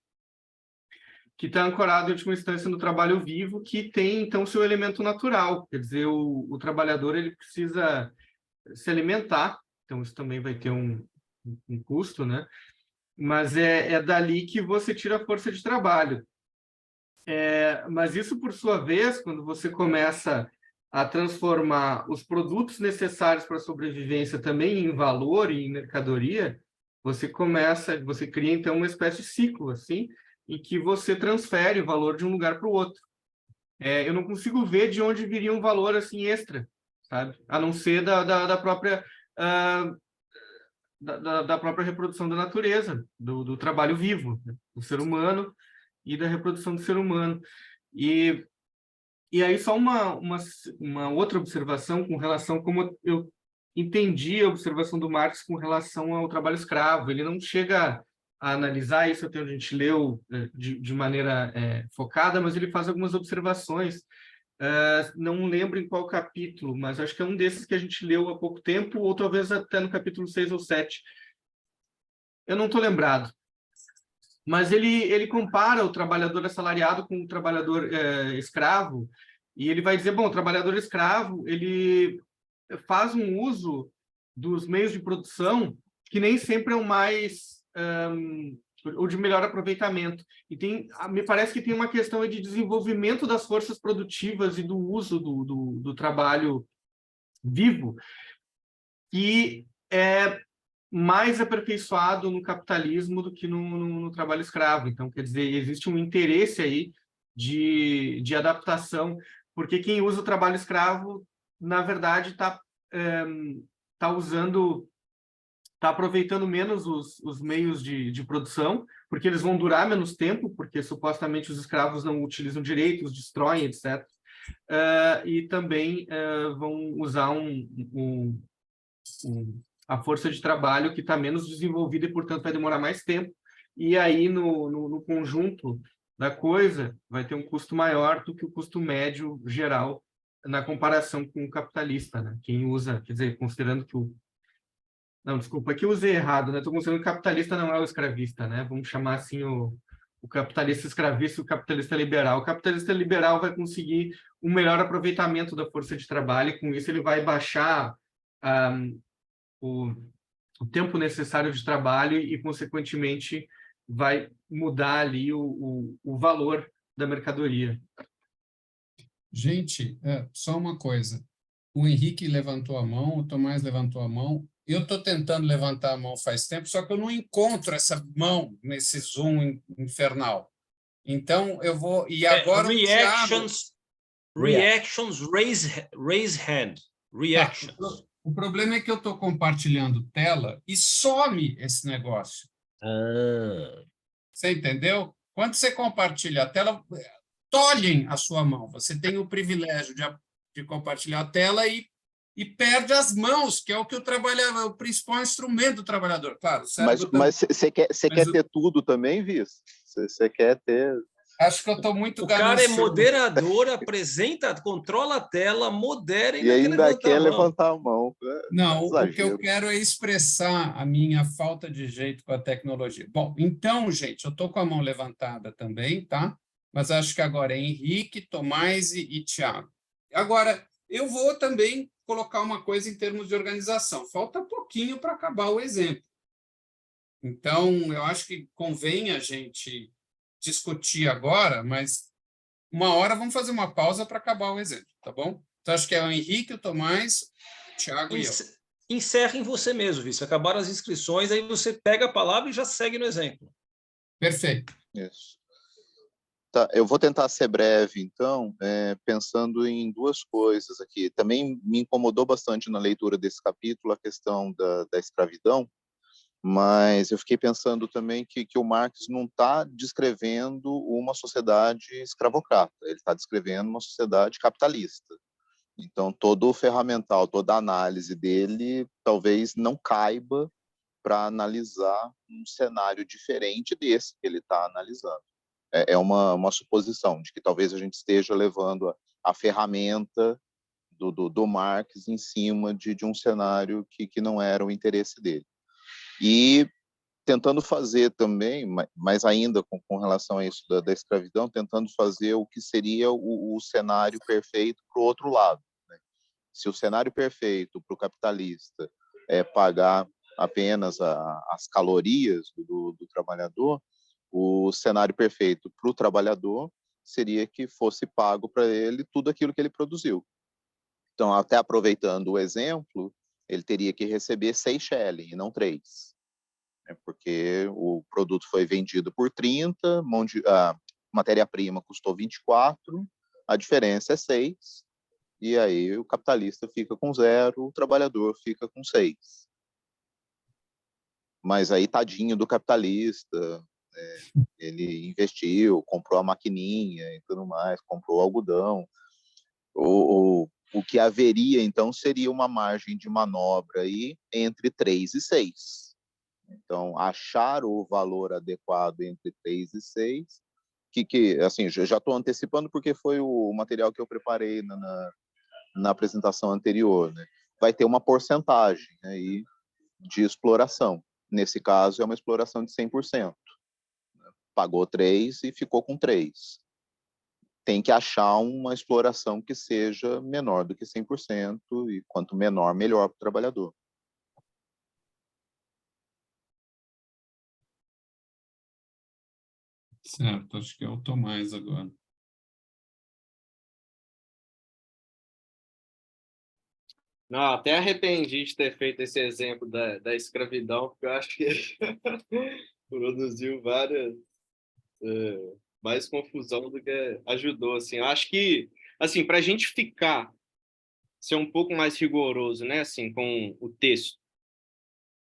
Speaker 3: que está ancorada, em última instância, no trabalho vivo, que tem, então, seu elemento natural. Quer dizer, o trabalhador ele precisa se alimentar, então isso também vai ter um custo, né? Mas é dali que você tira a força de trabalho. Mas isso, por sua vez, quando você começa a transformar os produtos necessários para a sobrevivência também em valor e em mercadoria, você cria, então, uma espécie de ciclo, assim, em que você transfere o valor de um lugar para o outro. Eu não consigo ver de onde viria um valor assim extra, sabe? A não ser da própria da própria reprodução da natureza, do trabalho vivo, né? Do ser humano e da reprodução do ser humano. E aí só uma outra observação com relação a como eu entendi a observação do Marx com relação ao trabalho escravo. Ele não chega a analisar isso até onde a gente leu de maneira focada, mas ele faz algumas observações. Não lembro em qual capítulo, mas acho que é um desses que a gente leu há pouco tempo, ou talvez até no capítulo 6 ou 7. Eu não estou lembrado. Mas ele compara o trabalhador assalariado com o trabalhador escravo, e ele vai dizer, bom, o trabalhador escravo, ele faz um uso dos meios de produção, que nem sempre é o mais ou de melhor aproveitamento. E me parece que tem uma questão de desenvolvimento das forças produtivas e do uso do trabalho vivo, que é mais aperfeiçoado no capitalismo do que no trabalho escravo. Então, quer dizer, existe um interesse aí de adaptação, porque quem usa o trabalho escravo, na verdade, está aproveitando menos os meios de produção, porque eles vão durar menos tempo, porque supostamente os escravos não utilizam direito, os destroem, etc. E também vão usar a força de trabalho que está menos desenvolvida e, portanto, vai demorar mais tempo. E aí, no conjunto da coisa, vai ter um custo maior do que o custo médio geral na comparação com o capitalista, né? Quem usa, quer dizer, considerando que o... Não, desculpa, aqui eu usei errado, né? Estou considerando que o capitalista não é o escravista, né? Vamos chamar assim o capitalista escravista e o capitalista liberal. O capitalista liberal vai conseguir um melhor aproveitamento da força de trabalho, e com isso ele vai baixar o tempo necessário de trabalho e, consequentemente, vai mudar ali o valor da mercadoria.
Speaker 1: Gente, só uma coisa. O Henrique levantou a mão, o Tomás levantou a mão. Eu estou tentando levantar a mão faz tempo, só que eu não encontro essa mão nesse Zoom infernal. Então, eu vou... E agora o Thiago...
Speaker 2: Reactions, raise hand. Reactions.
Speaker 1: Tá. O problema é que eu estou compartilhando tela e some esse negócio. Você entendeu? Quando você compartilha a tela, tolhem a sua mão. Você tem o privilégio de compartilhar a tela e perde as mãos, que é o que o principal instrumento do trabalhador. Claro,
Speaker 4: mas você quer ter tudo também, Viz? Você quer ter...
Speaker 1: Acho que eu estou muito
Speaker 2: ganancioso. O cara é moderador, apresenta, controla a tela, modera
Speaker 4: e ainda quer levantar a mão.
Speaker 1: Não, o que eu quero é expressar a minha falta de jeito com a tecnologia. Bom, então, gente, eu estou com a mão levantada também, tá? Mas acho que agora é Henrique, Tomás e Thiago. Agora, eu vou também colocar uma coisa em termos de organização. Falta pouquinho para acabar o exemplo. Então, eu acho que convém a gente discutir agora, mas uma hora vamos fazer uma pausa para acabar o exemplo, tá bom? Então, acho que é o Henrique, o Tomás, o Thiago e eu.
Speaker 2: Encerre em você mesmo, Vice. Acabaram as inscrições, aí você pega a palavra e já segue no exemplo.
Speaker 1: Perfeito.
Speaker 4: Isso. Tá, eu vou tentar ser breve, então, pensando em duas coisas aqui. Também me incomodou bastante na leitura desse capítulo a questão da escravidão, mas eu fiquei pensando também que o Marx não está descrevendo uma sociedade escravocrata, ele está descrevendo uma sociedade capitalista. Então, todo o ferramental, toda a análise dele talvez não caiba para analisar um cenário diferente desse que ele está analisando. É uma suposição de que talvez a gente esteja levando a ferramenta do Marx em cima de um cenário que não era o interesse dele. E tentando fazer também, mas ainda com relação a isso da escravidão, tentando fazer o que seria o cenário perfeito para o outro lado. Né? Se o cenário perfeito para o capitalista é pagar apenas as calorias do trabalhador, o cenário perfeito para o trabalhador seria que fosse pago para ele tudo aquilo que ele produziu. Então, até aproveitando o exemplo, ele teria que receber 6 shillings e não 3. Porque o produto foi vendido por 30, a matéria-prima custou 24, a diferença é 6, e aí o capitalista fica com 0, o trabalhador fica com 6. Mas aí, tadinho do capitalista, ele investiu, comprou a maquininha e tudo mais, comprou algodão. O que haveria, então, seria uma margem de manobra aí entre 3 e 6. Então, achar o valor adequado entre 3 e 6, que assim, já estou antecipando porque foi o material que eu preparei na apresentação anterior, né? Vai ter uma porcentagem aí de exploração. Nesse caso, é uma exploração de 100%. Pagou 3 e ficou com 3. Tem que achar uma exploração que seja menor do que 100%, e quanto menor, melhor para o trabalhador.
Speaker 1: Certo, acho que é o Tomás agora.
Speaker 5: Não, até arrependi de ter feito esse exemplo da escravidão, porque eu acho que produziu mais confusão do que ajudou. Assim. Eu acho que, assim, para a gente ser um pouco mais rigoroso, né, assim, com o texto,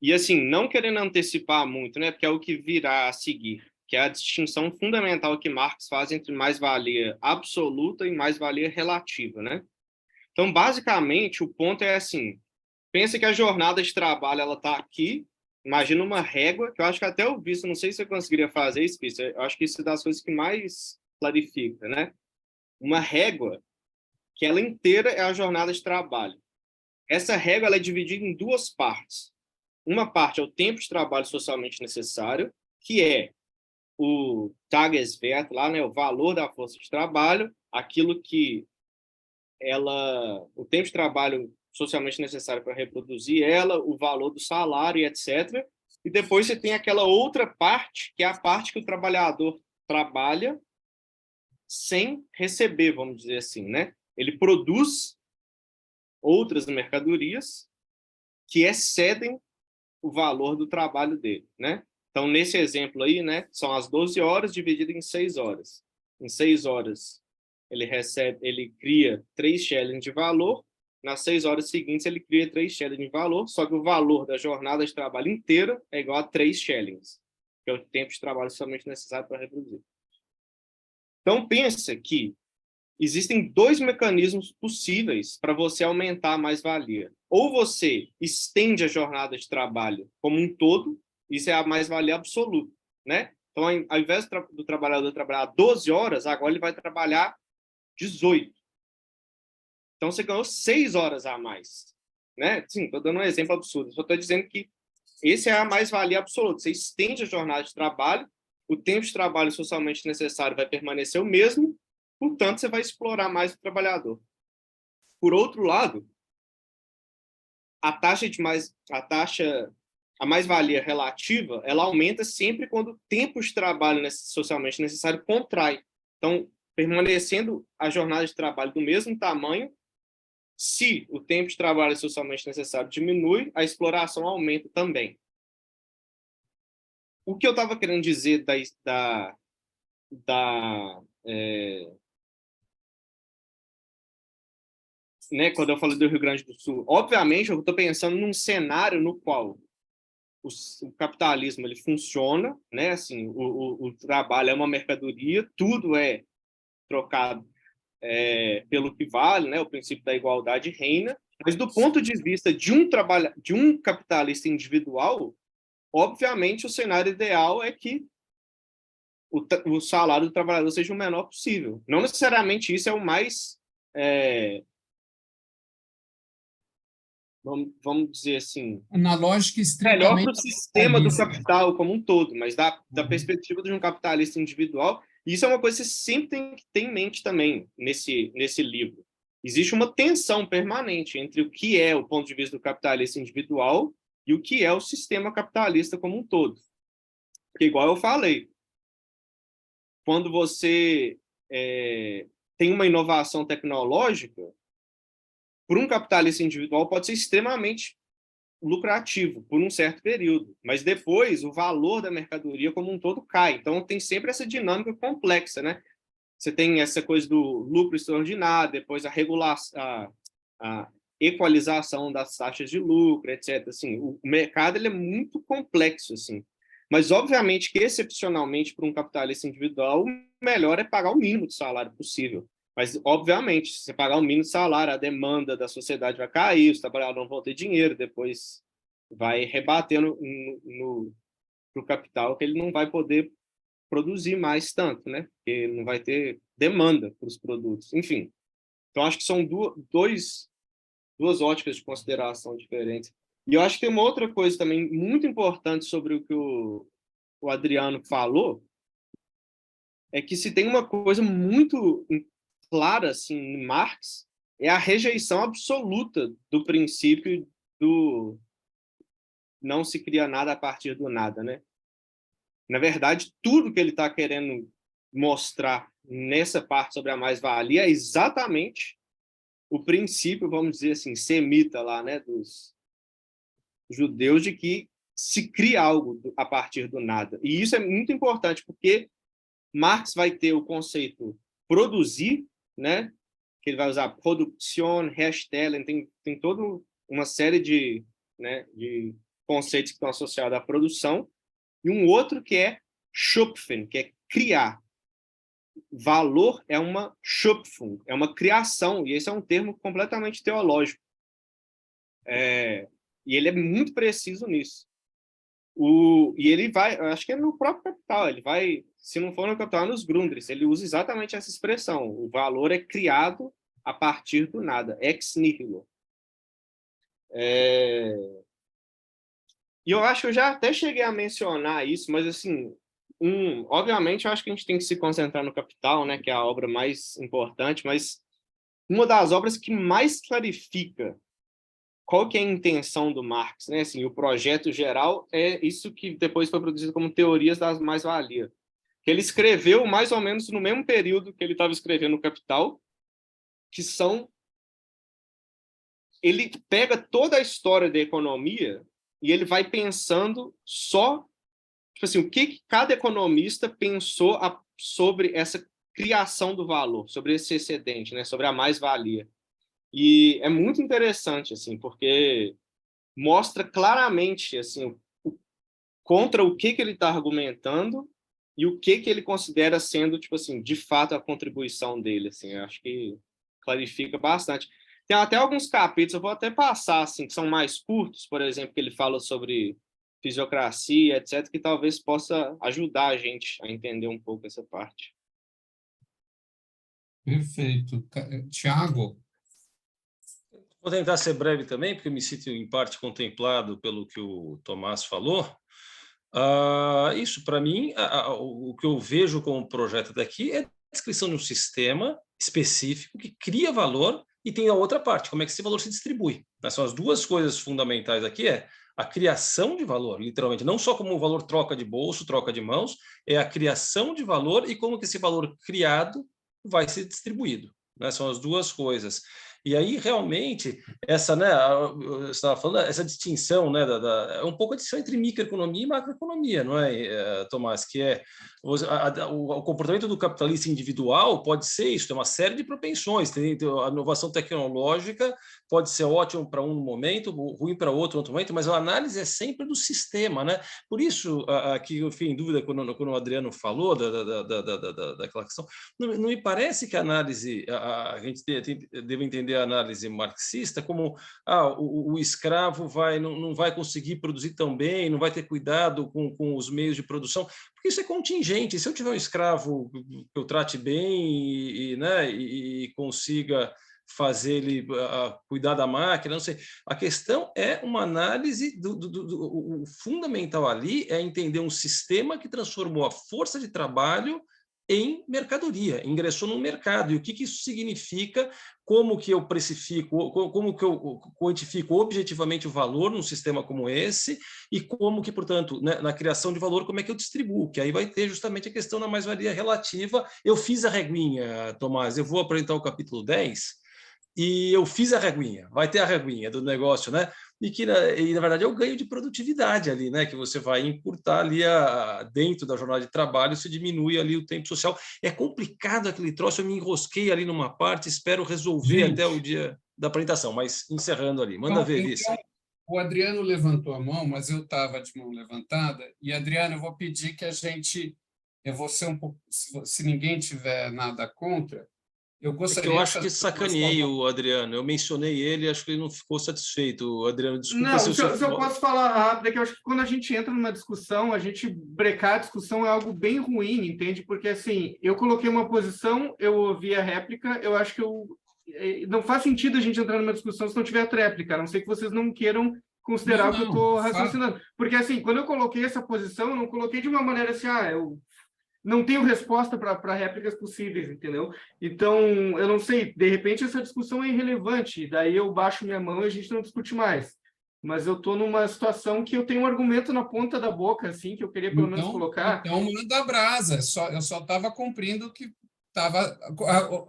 Speaker 5: e assim, não querendo antecipar muito, né, porque é o que virá a seguir, que é a distinção fundamental que Marx faz entre mais-valia absoluta e mais-valia relativa, né? Então, basicamente, o ponto é assim, pensa que a jornada de trabalho ela está aqui, imagina uma régua, que eu acho que até eu vi, não sei se você conseguiria fazer isso, eu acho que isso é das coisas que mais clarifica, né? Uma régua que ela inteira é a jornada de trabalho. Essa régua ela é dividida em duas partes. Uma parte é o tempo de trabalho socialmente necessário, que é o Tageswert, lá, né, o valor da força de trabalho, aquilo que o tempo de trabalho socialmente necessário para reproduzir ela, o valor do salário, etc. E depois você tem aquela outra parte, que é a parte que o trabalhador trabalha sem receber, vamos dizer assim, né? Ele produz outras mercadorias que excedem o valor do trabalho dele, né? Então, nesse exemplo aí, né, são as 12 horas divididas em 6 horas. Em 6 horas, ele cria 3 shillings de valor, nas 6 horas seguintes ele cria 3 shillings de valor, só que o valor da jornada de trabalho inteira é igual a 3 shillings, que é o tempo de trabalho somente necessário para reproduzir. Então, pensa que existem 2 mecanismos possíveis para você aumentar a mais-valia. Ou você estende a jornada de trabalho como um todo, isso é a mais-valia absoluta, né? Então, ao invés do trabalhador trabalhar 12 horas, agora ele vai trabalhar 18. Então, você ganhou 6 horas a mais, né? Sim, estou dando um exemplo absurdo. Só estou dizendo que esse é a mais-valia absoluta. Você estende a jornada de trabalho, o tempo de trabalho socialmente necessário vai permanecer o mesmo, portanto, você vai explorar mais o trabalhador. Por outro lado, a mais-valia relativa, ela aumenta sempre quando o tempo de trabalho socialmente necessário contrai. Então, permanecendo a jornada de trabalho do mesmo tamanho, se o tempo de trabalho socialmente necessário diminui, a exploração aumenta também. O que eu estava querendo dizer né, quando eu falo do Rio Grande do Sul, obviamente eu estou pensando num cenário no qual o capitalismo ele funciona, né? Assim, o trabalho é uma mercadoria, tudo é trocado pelo que vale, né? O princípio da igualdade reina. Mas do ponto de vista de um capitalista individual, obviamente o cenário ideal é que o salário do trabalhador seja o menor possível. Não necessariamente isso é o mais vamos dizer assim,
Speaker 1: Na lógica
Speaker 5: melhor para
Speaker 1: estritamente
Speaker 5: o sistema do
Speaker 1: capitalista.
Speaker 5: capital como um todo, mas da perspectiva de um capitalista individual, isso é uma coisa que você sempre tem que ter em mente também nesse livro. Existe uma tensão permanente entre o que é o ponto de vista do capitalista individual e o que é o sistema capitalista como um todo. Porque, igual eu falei, quando você tem uma inovação tecnológica, para um capitalista individual pode ser extremamente lucrativo por um certo período, mas depois o valor da mercadoria como um todo cai. Então tem sempre essa dinâmica complexa, né? Você tem essa coisa do lucro extraordinário, depois a equalização das taxas de lucro, etc. Assim, o mercado ele é muito complexo, assim. Mas obviamente que excepcionalmente para um capitalista individual, o melhor é pagar o mínimo de salário possível. Mas, obviamente, se você pagar o mínimo de salário, a demanda da sociedade vai cair, os trabalhadores não vão ter dinheiro, depois vai rebater no capital que ele não vai poder produzir mais tanto, né? Porque ele não vai ter demanda para os produtos. Enfim, então acho que são duas óticas de consideração diferentes. E eu acho que tem uma outra coisa também muito importante sobre o que o Adriano falou, é que se tem uma coisa muito clara assim, em Marx, é a rejeição absoluta do princípio do não se cria nada a partir do nada, né? Na verdade, tudo que ele está querendo mostrar nessa parte sobre a mais-valia é exatamente o princípio, vamos dizer assim, semita lá, né, dos judeus, de que se cria algo a partir do nada. E isso é muito importante, porque Marx vai ter o conceito produzir, né, que ele vai usar produção, herstellen, tem toda uma série de, né, de conceitos que estão associados à produção, e um outro que é schöpfen, que é criar. Valor é uma Schöpfung, é uma criação, e esse é um termo completamente teológico. E ele é muito preciso nisso. E ele vai, acho que é no próprio Capital, ele vai, se não for no Capital, é nos Grundrisse, ele usa exatamente essa expressão. O valor é criado a partir do nada, ex nihilo. E eu acho que eu já até cheguei a mencionar isso, mas assim, obviamente eu acho que a gente tem que se concentrar no Capital, né, que é a obra mais importante, mas uma das obras que mais clarifica qual que é a intenção do Marx, né? Assim, o projeto geral é isso que depois foi produzido como teorias das mais-valia, que ele escreveu mais ou menos no mesmo período que ele estava escrevendo o Capital, que são... Ele pega toda a história da economia e ele vai pensando só, tipo assim, o que cada economista pensou sobre essa criação do valor, sobre esse excedente, né? Sobre a mais-valia. E é muito interessante, assim, porque mostra claramente, assim, contra o que ele está argumentando e o que ele considera sendo, tipo assim, de fato a contribuição dele, assim. Eu acho que clarifica bastante. Tem até alguns capítulos, eu vou até passar, assim, que são mais curtos, por exemplo, que ele fala sobre fisiocracia, etc., que talvez possa ajudar a gente a entender um pouco essa parte.
Speaker 1: Perfeito. Tiago?
Speaker 2: Vou tentar ser breve também, porque eu me sinto em parte contemplado pelo que o Tomás falou. Isso, para mim, o que eu vejo como projeto daqui é a descrição de um sistema específico que cria valor e tem a outra parte, como é que esse valor se distribui. São as duas coisas fundamentais aqui, a criação de valor, literalmente, não só como o valor troca de bolso, troca de mãos, é a criação de valor e como que esse valor criado vai ser distribuído. São as duas coisas. E aí, realmente, essa, né, você estava falando, essa distinção, né, é um pouco a distinção entre microeconomia e macroeconomia, não é, Tomás? Que é o comportamento do capitalista individual pode ser isso, tem uma série de propensões, a inovação tecnológica pode ser ótima para um momento, ruim para outro momento, mas a análise é sempre do sistema, né? Por isso, aqui eu fiquei em dúvida quando o Adriano falou daquela questão, não me parece que a análise, a gente deve entender a análise marxista como o escravo não vai conseguir produzir tão bem, não vai ter cuidado com os meios de produção, porque isso é contingente. Se eu tiver um escravo que eu trate bem e consiga fazer ele cuidar da máquina, não sei. A questão é uma análise o fundamental ali é entender um sistema que transformou a força de trabalho em mercadoria, ingressou no mercado. E o que isso significa, como que eu precifico, como que eu quantifico objetivamente o valor num sistema como esse, e como que, portanto, né, na criação de valor, como é que eu distribuo, que aí vai ter justamente a questão da mais-valia relativa. Eu fiz a reguinha, Tomás, eu vou apresentar o capítulo 10, e eu fiz a reguinha, vai ter a reguinha do negócio, né? E na verdade é o ganho de produtividade ali, né? Que você vai encurtar ali dentro da jornada de trabalho, se diminui ali o tempo social. É complicado aquele troço, eu me enrosquei ali numa parte, espero resolver até o dia da apresentação, mas encerrando ali, manda ver, Vice.
Speaker 1: O Adriano levantou a mão, mas eu estava de mão levantada, e Adriano, eu vou pedir que eu vou ser um pouco, se ninguém tiver nada contra, eu gostaria...
Speaker 2: Eu acho que sacaneei o Adriano, eu mencionei ele, acho que ele não ficou satisfeito. Adriano, desculpa.
Speaker 3: Não, se eu posso falar rápido, é que eu acho que quando a gente entra numa discussão, a gente brecar a discussão é algo bem ruim, entende? Porque, assim, eu coloquei uma posição, eu ouvi a réplica, eu acho que não faz sentido a gente entrar numa discussão se não tiver réplica, a não ser que vocês não queiram considerar o que eu estou raciocinando. Porque, assim, quando eu coloquei essa posição, eu não coloquei de uma maneira assim, eu não tenho resposta para réplicas possíveis, entendeu? Então, eu não sei, de repente essa discussão é irrelevante, daí eu baixo minha mão e a gente não discute mais. mas eu estou numa situação que eu tenho um argumento na ponta da boca, assim, que eu queria pelo menos colocar.
Speaker 1: Então manda brasa. Eu só estava cumprindo o que estava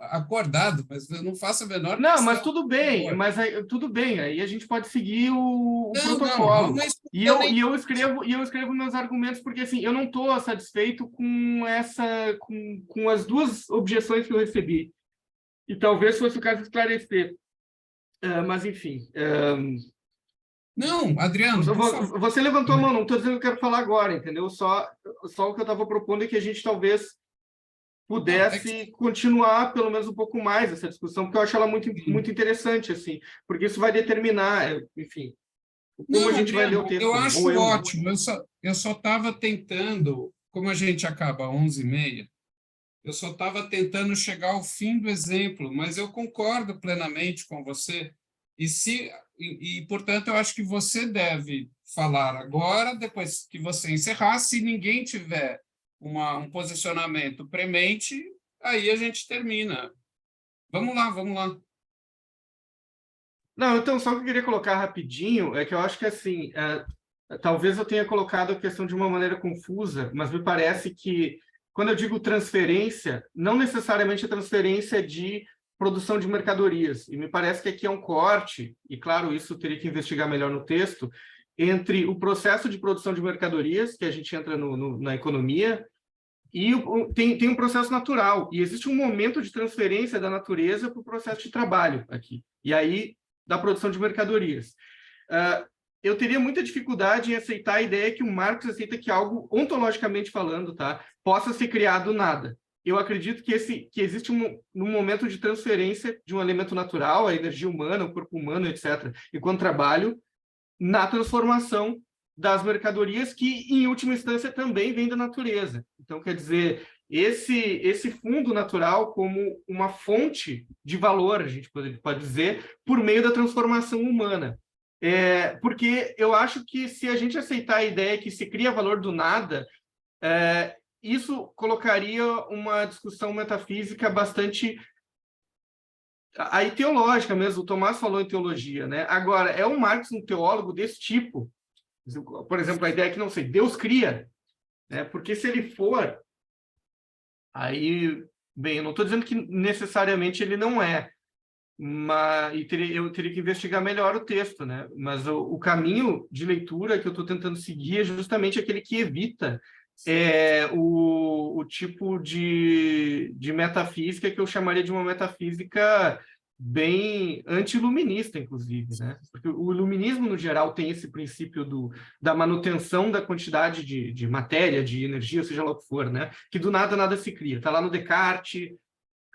Speaker 1: acordado, mas eu não faço a menor
Speaker 3: Não,
Speaker 1: questão.
Speaker 3: mas tudo bem, tudo bem. Aí a gente pode seguir o
Speaker 1: Não,
Speaker 3: protocolo.
Speaker 1: mas
Speaker 3: E eu escrevo meus argumentos porque assim eu não estou satisfeito com as duas objeções que eu recebi. E talvez fosse o caso de esclarecer. Mas enfim.
Speaker 1: Não, Adriano, por favor.
Speaker 3: Você levantou a mão, não estou dizendo que eu quero falar agora, entendeu? Só o que eu estava propondo é que a gente talvez pudesse continuar pelo menos um pouco mais essa discussão, porque eu acho ela muito interessante, assim, porque isso vai determinar, enfim, como a gente vai ler o texto.
Speaker 1: Eu acho ótimo. Eu só estava tentando, como a gente acaba às 11h30, eu só estava tentando chegar ao fim do exemplo, mas eu concordo plenamente com você. Portanto, eu acho que você deve falar agora, depois que você encerrar. Se ninguém tiver um posicionamento premente, aí a gente termina. Vamos lá, vamos lá.
Speaker 3: Não, então, só que eu queria colocar rapidinho, é que eu acho que, assim, talvez eu tenha colocado a questão de uma maneira confusa, mas me parece que, quando eu digo transferência, não necessariamente a transferência de produção de mercadorias. E me parece que aqui é um corte, e claro, isso eu teria que investigar melhor no texto, entre o processo de produção de mercadorias, que a gente entra na economia, e tem um processo natural, e existe um momento de transferência da natureza para o processo de trabalho aqui, e aí da produção de mercadorias. Eu teria muita dificuldade em aceitar a ideia que o Marx aceita que algo, ontologicamente falando, tá, possa ser criado do nada. Eu acredito que existe um momento de transferência de um elemento natural, a energia humana, o corpo humano, etc., enquanto trabalho, na transformação das mercadorias, que, em última instância, também vem da natureza. Então, quer dizer, esse fundo natural como uma fonte de valor, a gente pode dizer, por meio da transformação humana. Porque eu acho que, se a gente aceitar a ideia que se cria valor do nada, isso colocaria uma discussão metafísica bastante... aí teológica mesmo, o Tomás falou em teologia, né? Agora, é o Marx um teólogo desse tipo? Por exemplo, a ideia que, não sei, Deus cria, né? Porque se ele for, aí, bem, eu não estou dizendo que necessariamente ele não é, mas eu teria que investigar melhor o texto, né? Mas o caminho de leitura que eu estou tentando seguir é justamente aquele que evita o tipo de metafísica que eu chamaria de uma metafísica bem anti-iluminista, inclusive, né? Porque o iluminismo, no geral, tem esse princípio da manutenção da quantidade de matéria, de energia, seja lá o que for, né? Que do nada nada se cria. Está lá no Descartes,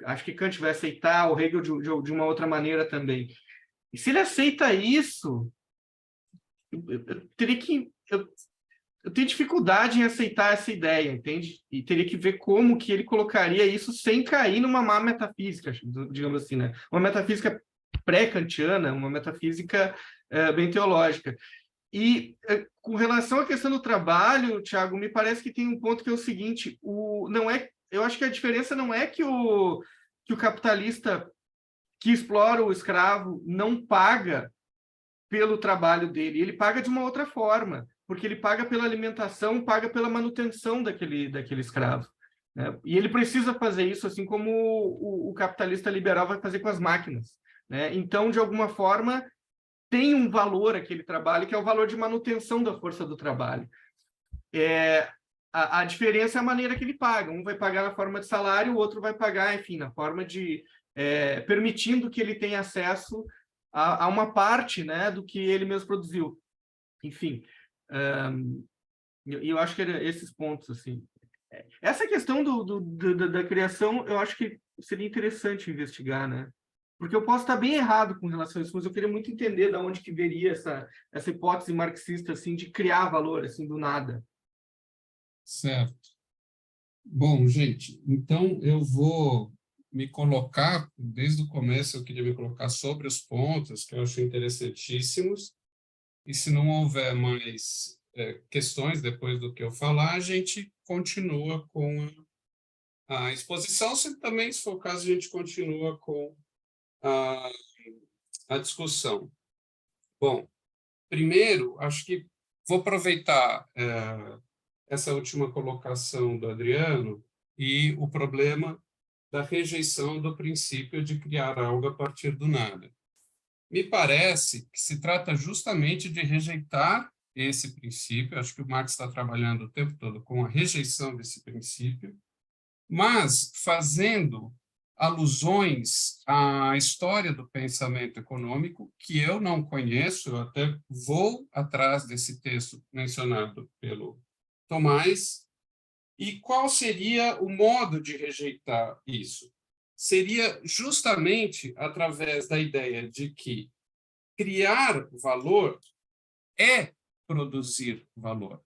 Speaker 3: acho que Kant vai aceitar, o Hegel de uma outra maneira também. E se ele aceita isso, eu teria que... Eu tenho dificuldade em aceitar essa ideia, entende? E teria que ver como que ele colocaria isso sem cair numa má metafísica, digamos assim, né? Uma metafísica pré-kantiana, uma metafísica bem teológica. E com relação à questão do trabalho, Thiago, me parece que tem um ponto que é o seguinte: eu acho que a diferença não é que o capitalista que explora o escravo não paga pelo trabalho dele, ele paga de uma outra forma, porque ele paga pela alimentação, paga pela manutenção daquele escravo, né? E ele precisa fazer isso, assim como o capitalista liberal vai fazer com as máquinas, né? Então, de alguma forma, tem um valor aquele trabalho, que é o valor de manutenção da força do trabalho. A diferença é a maneira que ele paga. Um vai pagar na forma de salário, o outro vai pagar, enfim, na forma de... permitindo que ele tenha acesso a uma parte, né, do que ele mesmo produziu. Enfim, eu acho que eram esses pontos, assim. Essa questão da criação, eu acho que seria interessante investigar, né? Porque eu posso estar bem errado com relação a isso, mas eu queria muito entender de onde que veria essa hipótese marxista, assim, de criar valor, assim, do nada.
Speaker 1: Certo. Bom, gente, então eu vou me colocar, desde o começo eu queria me colocar sobre os pontos que eu acho interessantíssimos, e se não houver mais questões depois do que eu falar, a gente continua com a exposição, se for o caso, a gente continua com a discussão. Bom, Primeiro, acho que vou aproveitar essa última colocação do Adriano e o problema da rejeição do princípio de criar algo a partir do nada. Me parece que se trata justamente de rejeitar esse princípio. Acho que o Marx está trabalhando o tempo todo com a rejeição desse princípio, mas fazendo alusões à história do pensamento econômico, que eu não conheço. Eu até vou atrás desse texto mencionado pelo Tomás. E qual seria o modo de rejeitar isso? Seria justamente através da ideia de que criar valor é produzir valor.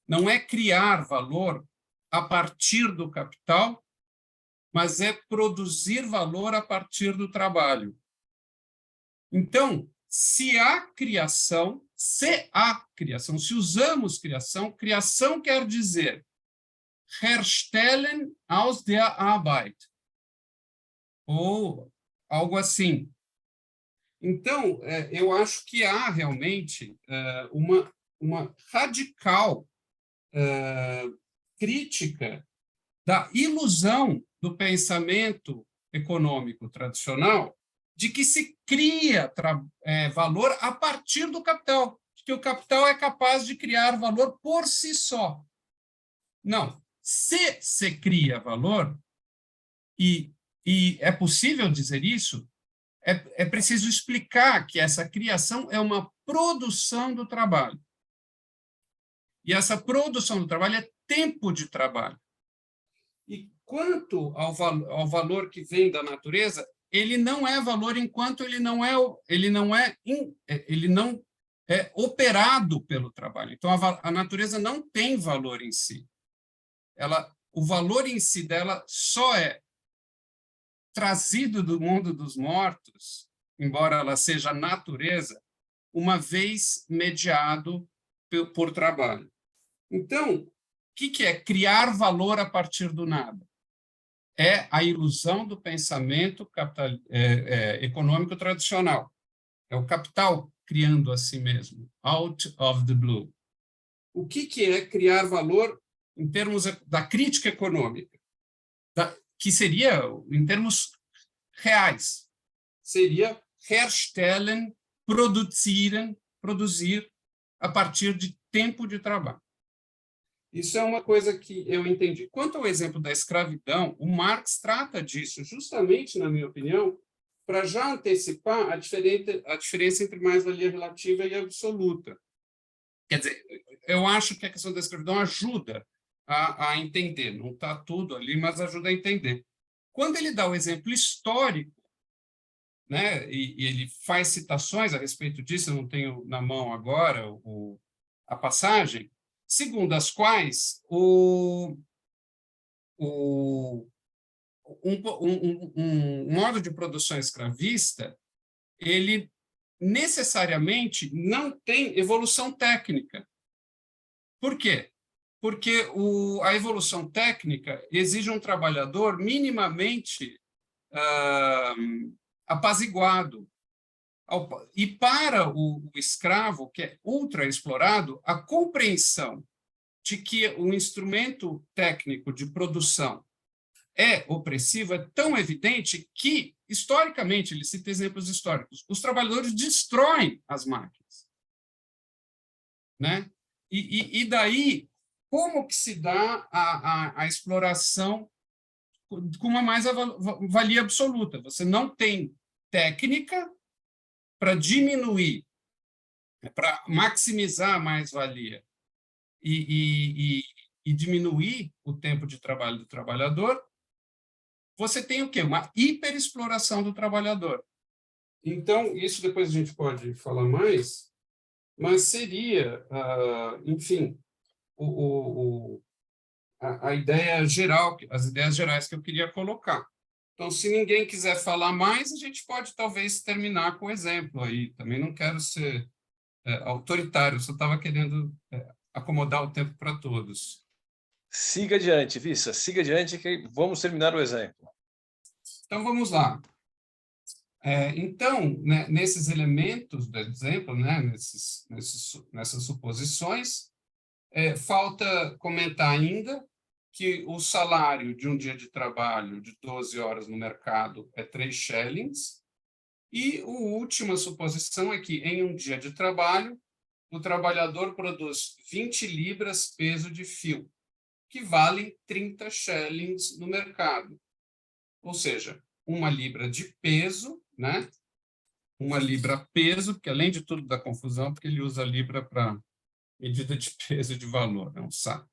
Speaker 1: Não é criar valor a partir do capital, mas é produzir valor a partir do trabalho. Então, se usamos criação, criação quer dizer herstellen aus der Arbeit, ou algo assim. Então, eu acho que há realmente uma radical crítica da ilusão do pensamento econômico tradicional de que se cria valor a partir do capital, que o capital é capaz de criar valor por si só. Não. Se se cria valor, e é possível dizer isso, é preciso explicar que essa criação é uma produção do trabalho. E essa produção do trabalho é tempo de trabalho. E quanto ao valor que vem da natureza, ele não é valor enquanto ele não é operado pelo trabalho. Então, a natureza não tem valor em si. O valor em si dela só é trazido do mundo dos mortos, embora ela seja natureza, uma vez mediado por trabalho. Então, o que é criar valor a partir do nada? É a ilusão do pensamento econômico tradicional. É o capital criando a si mesmo, out of the blue. O que é criar valor em termos da crítica econômica? Que seria, em termos reais, seria herstellen, produzir a partir de tempo de trabalho. Isso é uma coisa que eu entendi. Quanto ao exemplo da escravidão, o Marx trata disso, justamente, na minha opinião, para já antecipar a diferença entre mais-valia relativa e absoluta. Quer dizer, eu acho que a questão da escravidão ajuda a entender. Não está tudo ali, mas ajuda a entender. Quando ele dá o exemplo histórico, né, e ele faz citações a respeito disso, eu não tenho na mão agora a passagem, segundo as quais um modo de produção escravista, ele necessariamente não tem evolução técnica. Por quê? Porque a evolução técnica exige um trabalhador minimamente apaziguado. E para o escravo, que é ultra-explorado, a compreensão de que o instrumento técnico de produção é opressivo é tão evidente que, historicamente, ele cita exemplos históricos, os trabalhadores destroem as máquinas. Né? E daí, como que se dá a exploração com uma mais-valia absoluta? Você não tem técnica para diminuir, para maximizar a mais-valia e diminuir o tempo de trabalho do trabalhador. Você tem o quê? Uma hiperexploração do trabalhador. Então, isso depois a gente pode falar mais, mas seria, enfim, a ideia geral, as ideias gerais que eu queria colocar. Então, se ninguém quiser falar mais, a gente pode talvez terminar com o exemplo aí. Também não quero ser autoritário, só estava querendo acomodar o tempo para todos.
Speaker 2: Siga adiante, Vissa, siga adiante que vamos terminar o exemplo.
Speaker 1: Então, vamos lá. Então, né, nesses elementos do exemplo, né, nessas suposições, falta comentar ainda que o salário de um dia de trabalho de 12 horas no mercado é 3 shillings, e a última suposição é que, em um dia de trabalho, o trabalhador produz 20 libras peso de fio, que valem 30 shillings no mercado. Ou seja, 1 libra de peso, né? 1 libra peso, porque além de tudo da confusão, porque ele usa a libra para medida de peso e de valor, é um saco.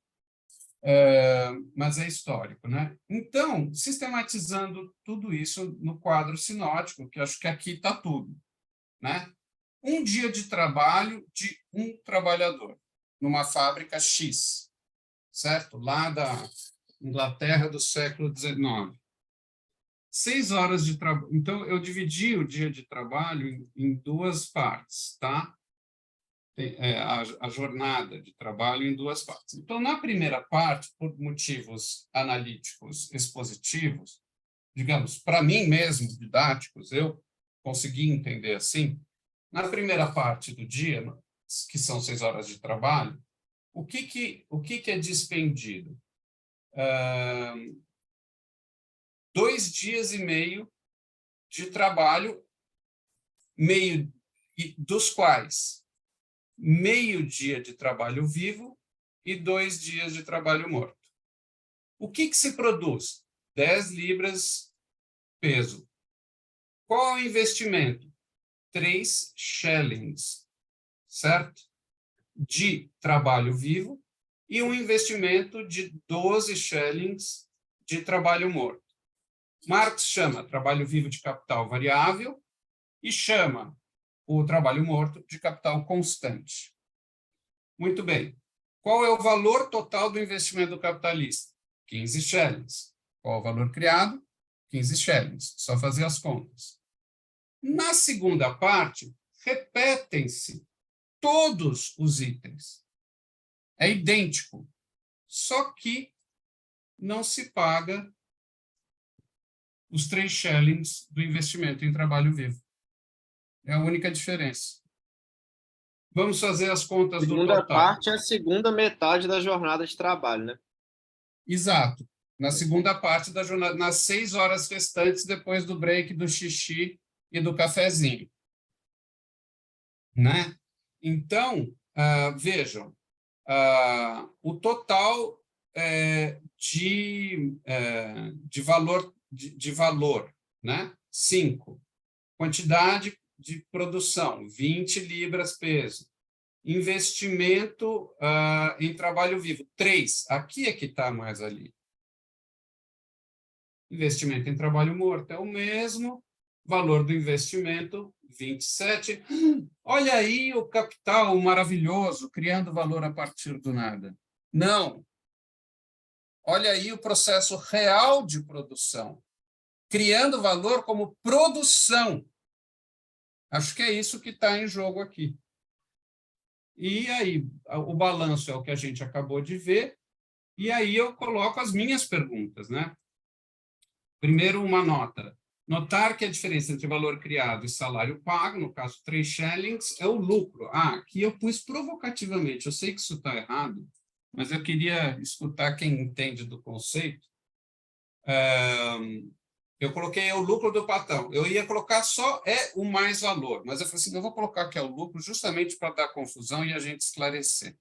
Speaker 1: Mas é histórico, né? Então, sistematizando tudo isso no quadro sinótico, que acho que aqui está tudo, né? Um dia de trabalho de um trabalhador numa fábrica X, certo? Lá da Inglaterra do século XIX. 6 horas de trabalho. Então, eu dividi o dia de trabalho em 2 partes, tá? A jornada de trabalho em 2 partes. Então, na primeira parte, por motivos analíticos expositivos, digamos, para mim mesmo, didáticos, eu consegui entender assim, na primeira parte do dia, que são 6 horas de trabalho, o que é dispendido? 2 dias e meio de trabalho, dos quais meio dia de trabalho vivo e 2 dias de trabalho morto. O que se produz? 10 libras peso. Qual é o investimento? 3 shillings, certo? De trabalho vivo e um investimento de 12 shillings de trabalho morto. Marx chama trabalho vivo de capital variável e chama o trabalho morto de capital constante. Muito bem. Qual é o valor total do investimento do capitalista? 15 shillings. Qual é o valor criado? 15 shillings. Só fazer as contas. Na segunda parte, repetem-se todos os itens. É idêntico. Só que não se paga os 3 shillings do investimento em trabalho vivo. É a única diferença. Vamos fazer as contas do total.
Speaker 5: A segunda parte é a segunda metade da jornada de trabalho, né?
Speaker 1: Exato. Na segunda parte da jornada, nas 6 horas restantes, depois do break, do xixi e do cafezinho. Né? Então, vejam, o total de valor, né? 5. Quantidade de produção, 20 libras peso. Investimento em trabalho vivo, 3. Aqui é que está mais ali. Investimento em trabalho morto é o mesmo. Valor do investimento, 27. Olha aí o capital maravilhoso, criando valor a partir do nada. Não. Olha aí o processo real de produção, criando valor como produção. Acho que é isso que está em jogo aqui. E aí, o balanço é o que a gente acabou de ver, e aí eu coloco as minhas perguntas, né? Primeiro, uma nota. Notar que a diferença entre valor criado e salário pago, no caso 3 shillings, é o lucro. Aqui eu pus provocativamente, eu sei que isso está errado, mas eu queria escutar quem entende do conceito. Eu coloquei o lucro do patrão. Eu ia colocar só o mais valor, mas eu falei assim, eu vou colocar que é o lucro justamente para dar confusão e a gente esclarecer.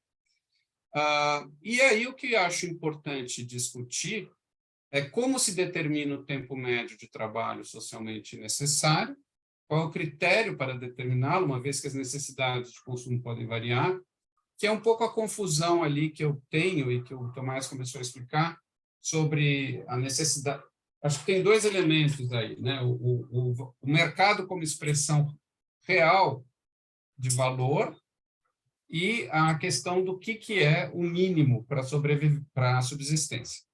Speaker 1: E aí o que eu acho importante discutir é como se determina o tempo médio de trabalho socialmente necessário, qual é o critério para determiná-lo, uma vez que as necessidades de consumo podem variar, que é um pouco a confusão ali que eu tenho e que o Tomás começou a explicar sobre a necessidade. Acho que tem 2 elementos aí, né? O mercado como expressão real de valor e a questão do que é o mínimo para a subsistência.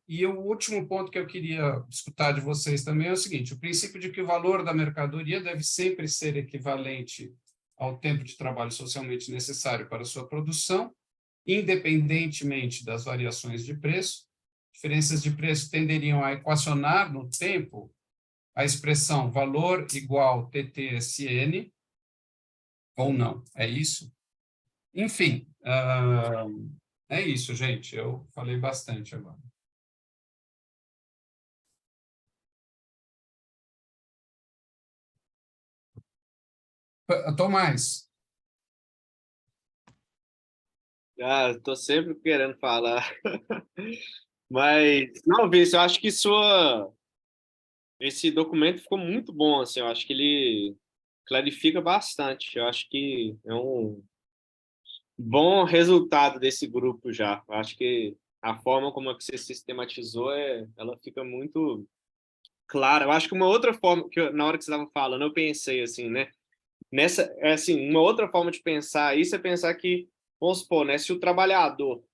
Speaker 1: E o último ponto que eu queria escutar de vocês também é o seguinte: o princípio de que o valor da mercadoria deve sempre ser equivalente ao tempo de trabalho socialmente necessário para sua produção, independentemente das variações de preço. Diferenças de preço tenderiam a equacionar no tempo a expressão valor igual TTSN, ou não, é isso? Enfim, é isso, gente, eu falei bastante agora. Tomás,
Speaker 5: Estou sempre querendo falar. Mas, não, Vício, eu acho que esse documento ficou muito bom, assim, eu acho que ele clarifica bastante. Eu acho que é um bom resultado desse grupo já. Eu acho que a forma como é que você sistematizou, ela fica muito clara. Eu acho que uma outra forma, na hora que você estava falando, eu pensei assim, né? Assim, uma outra forma de pensar isso é pensar que, vamos supor, né, se o trabalhador,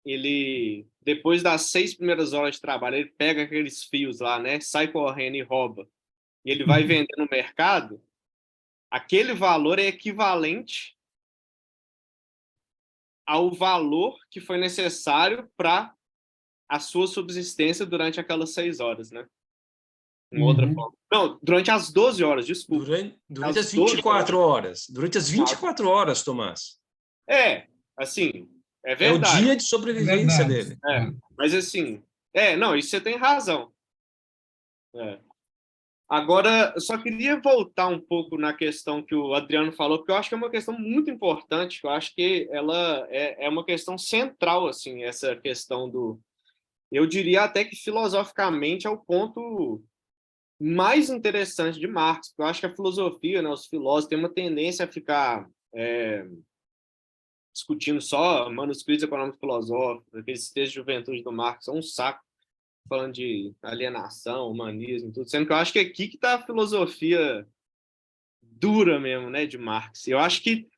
Speaker 5: ele, depois das 6 primeiras horas de trabalho, ele pega aqueles fios lá, né, sai correndo e rouba, e ele vai vender no mercado, aquele valor é equivalente ao valor que foi necessário para a sua subsistência durante aquelas 6 horas, né? Uma outra forma. Não, durante as 12 horas, desculpa.
Speaker 2: Durante as 24 horas. Durante as 24 horas, Tomás.
Speaker 5: Assim, é
Speaker 2: É o
Speaker 5: verdade.
Speaker 2: dia de sobrevivência dele.
Speaker 5: Mas assim, não, isso você tem razão. Agora, eu só queria voltar um pouco na questão que o Adriano falou, porque eu acho que é uma questão muito importante, eu acho que ela é uma questão central, assim, essa questão do... Eu diria até que filosoficamente é o ponto mais interessante de Marx, porque eu acho que a filosofia, né, os filósofos têm uma tendência a ficar discutindo só manuscritos econômicos filosóficos, aqueles textos de juventude do Marx, são um saco, falando de alienação, humanismo, tudo, sendo que eu acho que aqui que está a filosofia dura mesmo, né, de Marx. Eu acho que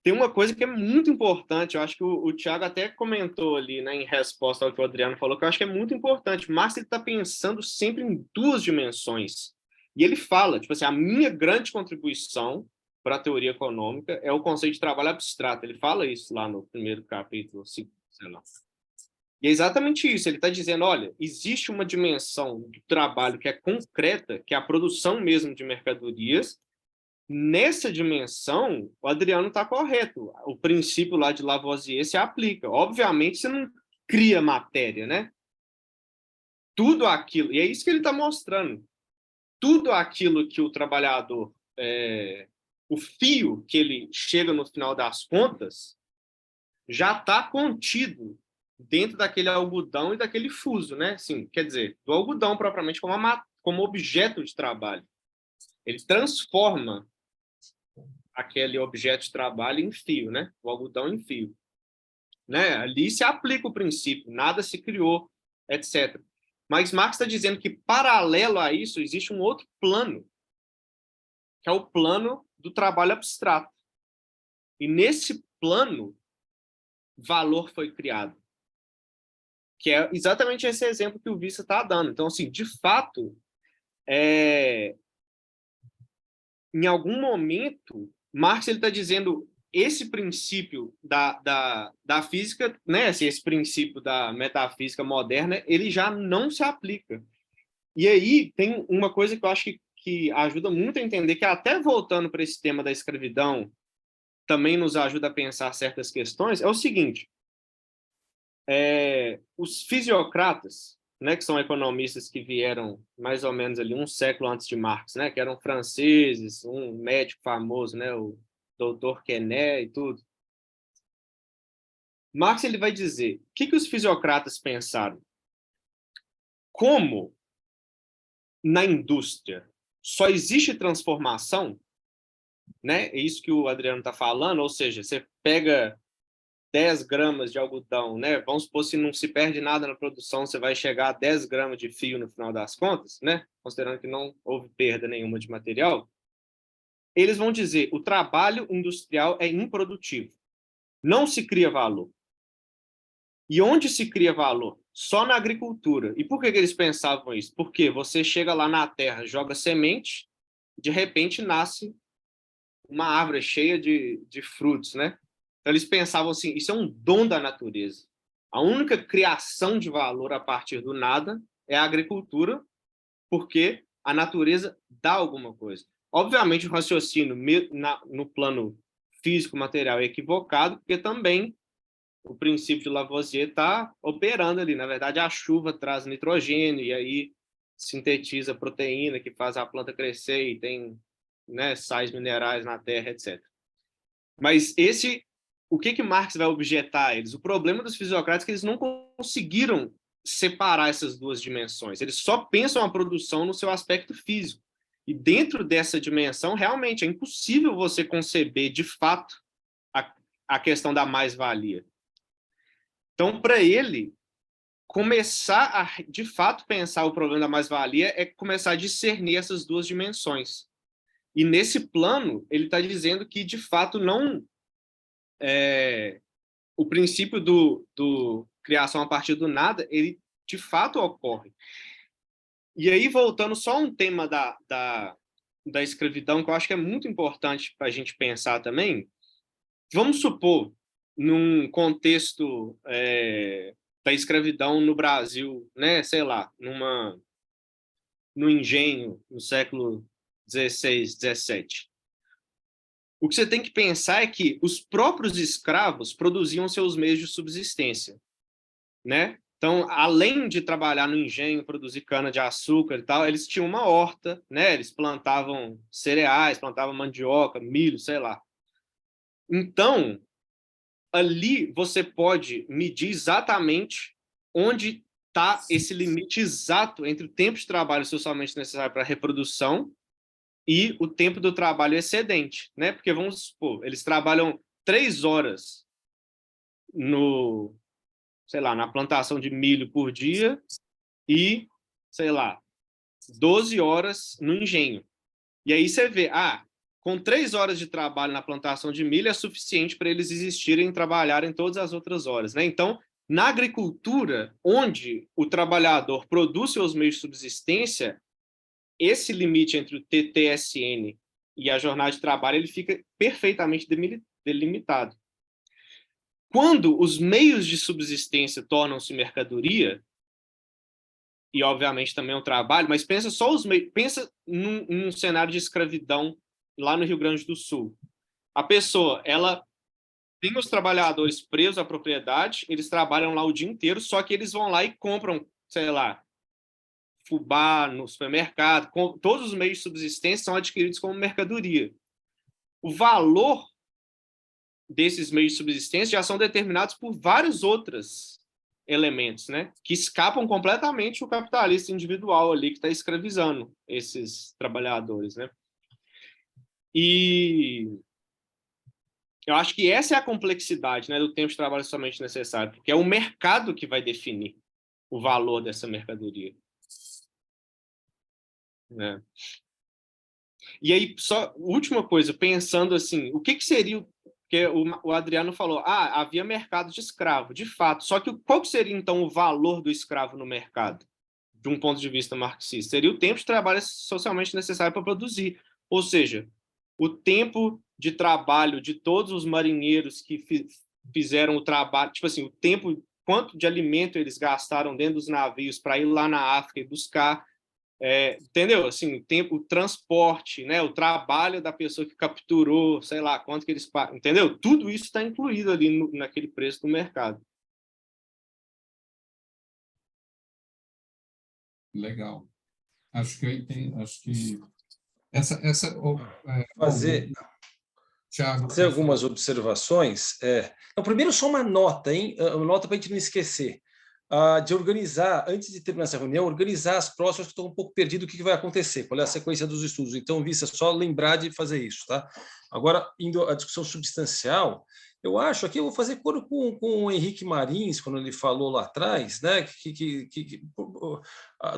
Speaker 5: tem uma coisa que é muito importante, eu acho que o Thiago até comentou ali, né, em resposta ao que o Adriano falou, que eu acho que é muito importante. Marx está pensando sempre em duas dimensões. E ele fala, tipo assim, a minha grande contribuição para a teoria econômica é o conceito de trabalho abstrato. Ele fala isso lá no primeiro capítulo, sei lá. E é exatamente isso, ele está dizendo, olha, existe uma dimensão do trabalho que é concreta, que é a produção mesmo de mercadorias. Nessa dimensão, o Adriano está correto. O princípio lá de Lavoisier se aplica. Obviamente, você não cria matéria, né? Tudo aquilo, e é isso que ele está mostrando, tudo aquilo que o trabalhador, o fio que ele chega no final das contas, já está contido dentro daquele algodão e daquele fuso, né? Assim, quer dizer, do algodão propriamente como objeto de trabalho. Ele transforma aquele objeto de trabalho em fio, né? O algodão em fio. Né? Ali se aplica o princípio, nada se criou, etc. Mas Marx está dizendo que, paralelo a isso, existe um outro plano, que é o plano do trabalho abstrato. E nesse plano, valor foi criado. Que é exatamente esse exemplo que o Vissa está dando. Então, assim, de fato, em algum momento, Marx está dizendo esse princípio da física, né, assim, esse princípio da metafísica moderna, ele já não se aplica. E aí tem uma coisa que eu acho que ajuda muito a entender, que até voltando para esse tema da escravidão, também nos ajuda a pensar certas questões, é o seguinte, os fisiocratas, né, que são economistas que vieram mais ou menos ali um século antes de Marx, né, que eram franceses, um médico famoso, né, o doutor Quesnay e tudo. Marx ele vai dizer, o que os fisiocratas pensaram? Como na indústria só existe transformação, né, é isso que o Adriano está falando, ou seja, você pega 10 gramas de algodão, né? Vamos supor, se não se perde nada na produção, você vai chegar a 10 gramas de fio no final das contas, né? Considerando que não houve perda nenhuma de material. Eles vão dizer, o trabalho industrial é improdutivo. Não se cria valor. E onde se cria valor? Só na agricultura. E por que eles pensavam isso? Porque você chega lá na terra, joga semente, de repente nasce uma árvore cheia de frutos, né? Então, eles pensavam assim, isso é um dom da natureza. A única criação de valor a partir do nada é a agricultura, porque a natureza dá alguma coisa. Obviamente, o raciocínio no plano físico, material é equivocado, porque também o princípio de Lavoisier está operando ali. Na verdade, a chuva traz nitrogênio e aí sintetiza proteína que faz a planta crescer e tem, né, sais minerais na terra, etc. Mas o que Marx vai objetar a eles? O problema dos fisiocratas é que eles não conseguiram separar essas duas dimensões. Eles só pensam a produção no seu aspecto físico. E dentro dessa dimensão, realmente, é impossível você conceber, de fato, a questão da mais-valia. Então, para ele, começar a, de fato, pensar o problema da mais-valia é começar a discernir essas duas dimensões. E, nesse plano, ele está dizendo que, de fato, não... o princípio do criação a partir do nada, ele, de fato, ocorre. E aí, voltando só a um tema da escravidão, que eu acho que é muito importante para a gente pensar também, vamos supor, num contexto da escravidão no Brasil, né, sei lá, no engenho, no século XVI, XVII. O que você tem que pensar é que os próprios escravos produziam seus meios de subsistência, né? Então, além de trabalhar no engenho, produzir cana-de-açúcar e tal, eles tinham uma horta, né? Eles plantavam cereais, plantavam mandioca, milho, sei lá. Então, ali você pode medir exatamente onde está esse limite exato entre o tempo de trabalho socialmente necessário para a reprodução e o tempo do trabalho excedente, né? Porque, vamos supor, eles trabalham 3 horas sei lá, na plantação de milho por dia e, sei lá, 12 horas no engenho. E aí você vê, com 3 horas de trabalho na plantação de milho é suficiente para eles existirem e trabalharem todas as outras horas, né? Então, na agricultura, onde o trabalhador produz seus meios de subsistência, esse limite entre o TTSN e a jornada de trabalho ele fica perfeitamente delimitado. Quando os meios de subsistência tornam-se mercadoria, e obviamente também é um trabalho, mas pensa só os meios, pensa num cenário de escravidão lá no Rio Grande do Sul. A pessoa, ela tem os trabalhadores presos à propriedade, eles trabalham lá o dia inteiro, só que eles vão lá e compram, sei lá, fubá no supermercado, todos os meios de subsistência são adquiridos como mercadoria. O valor desses meios de subsistência já são determinados por vários outros elementos, né, que escapam completamente o capitalista individual ali que está escravizando esses trabalhadores, né? E eu acho que essa é a complexidade, né, do tempo de trabalho somente necessário, porque é o mercado que vai definir o valor dessa mercadoria. Né? E aí, só última coisa, pensando assim, o que seria... Porque o Adriano falou, havia mercado de escravo, de fato. Só que qual seria, então, o valor do escravo no mercado, de um ponto de vista marxista? Seria o tempo de trabalho socialmente necessário para produzir. Ou seja, o tempo de trabalho de todos os marinheiros que fizeram o trabalho, tipo assim, o tempo, quanto de alimento eles gastaram dentro dos navios para ir lá na África e buscar, entendeu? Assim, o tempo, o transporte, né? O trabalho da pessoa que capturou, sei lá, quanto que eles pagam, entendeu? Tudo isso está incluído ali naquele preço do mercado.
Speaker 1: Legal. Acho que eu entendo. Acho que
Speaker 2: fazer algumas observações. Então, primeiro, só uma nota, hein? Uma nota para a gente não esquecer. De organizar, antes de terminar essa reunião, organizar as próximas, que estou um pouco perdido o que vai acontecer, qual é a sequência dos estudos. Então, Vista, só lembrar de fazer isso, tá? Agora, indo à discussão substancial, eu acho, aqui eu vou fazer coro com o Henrique Marins, quando ele falou lá atrás, né,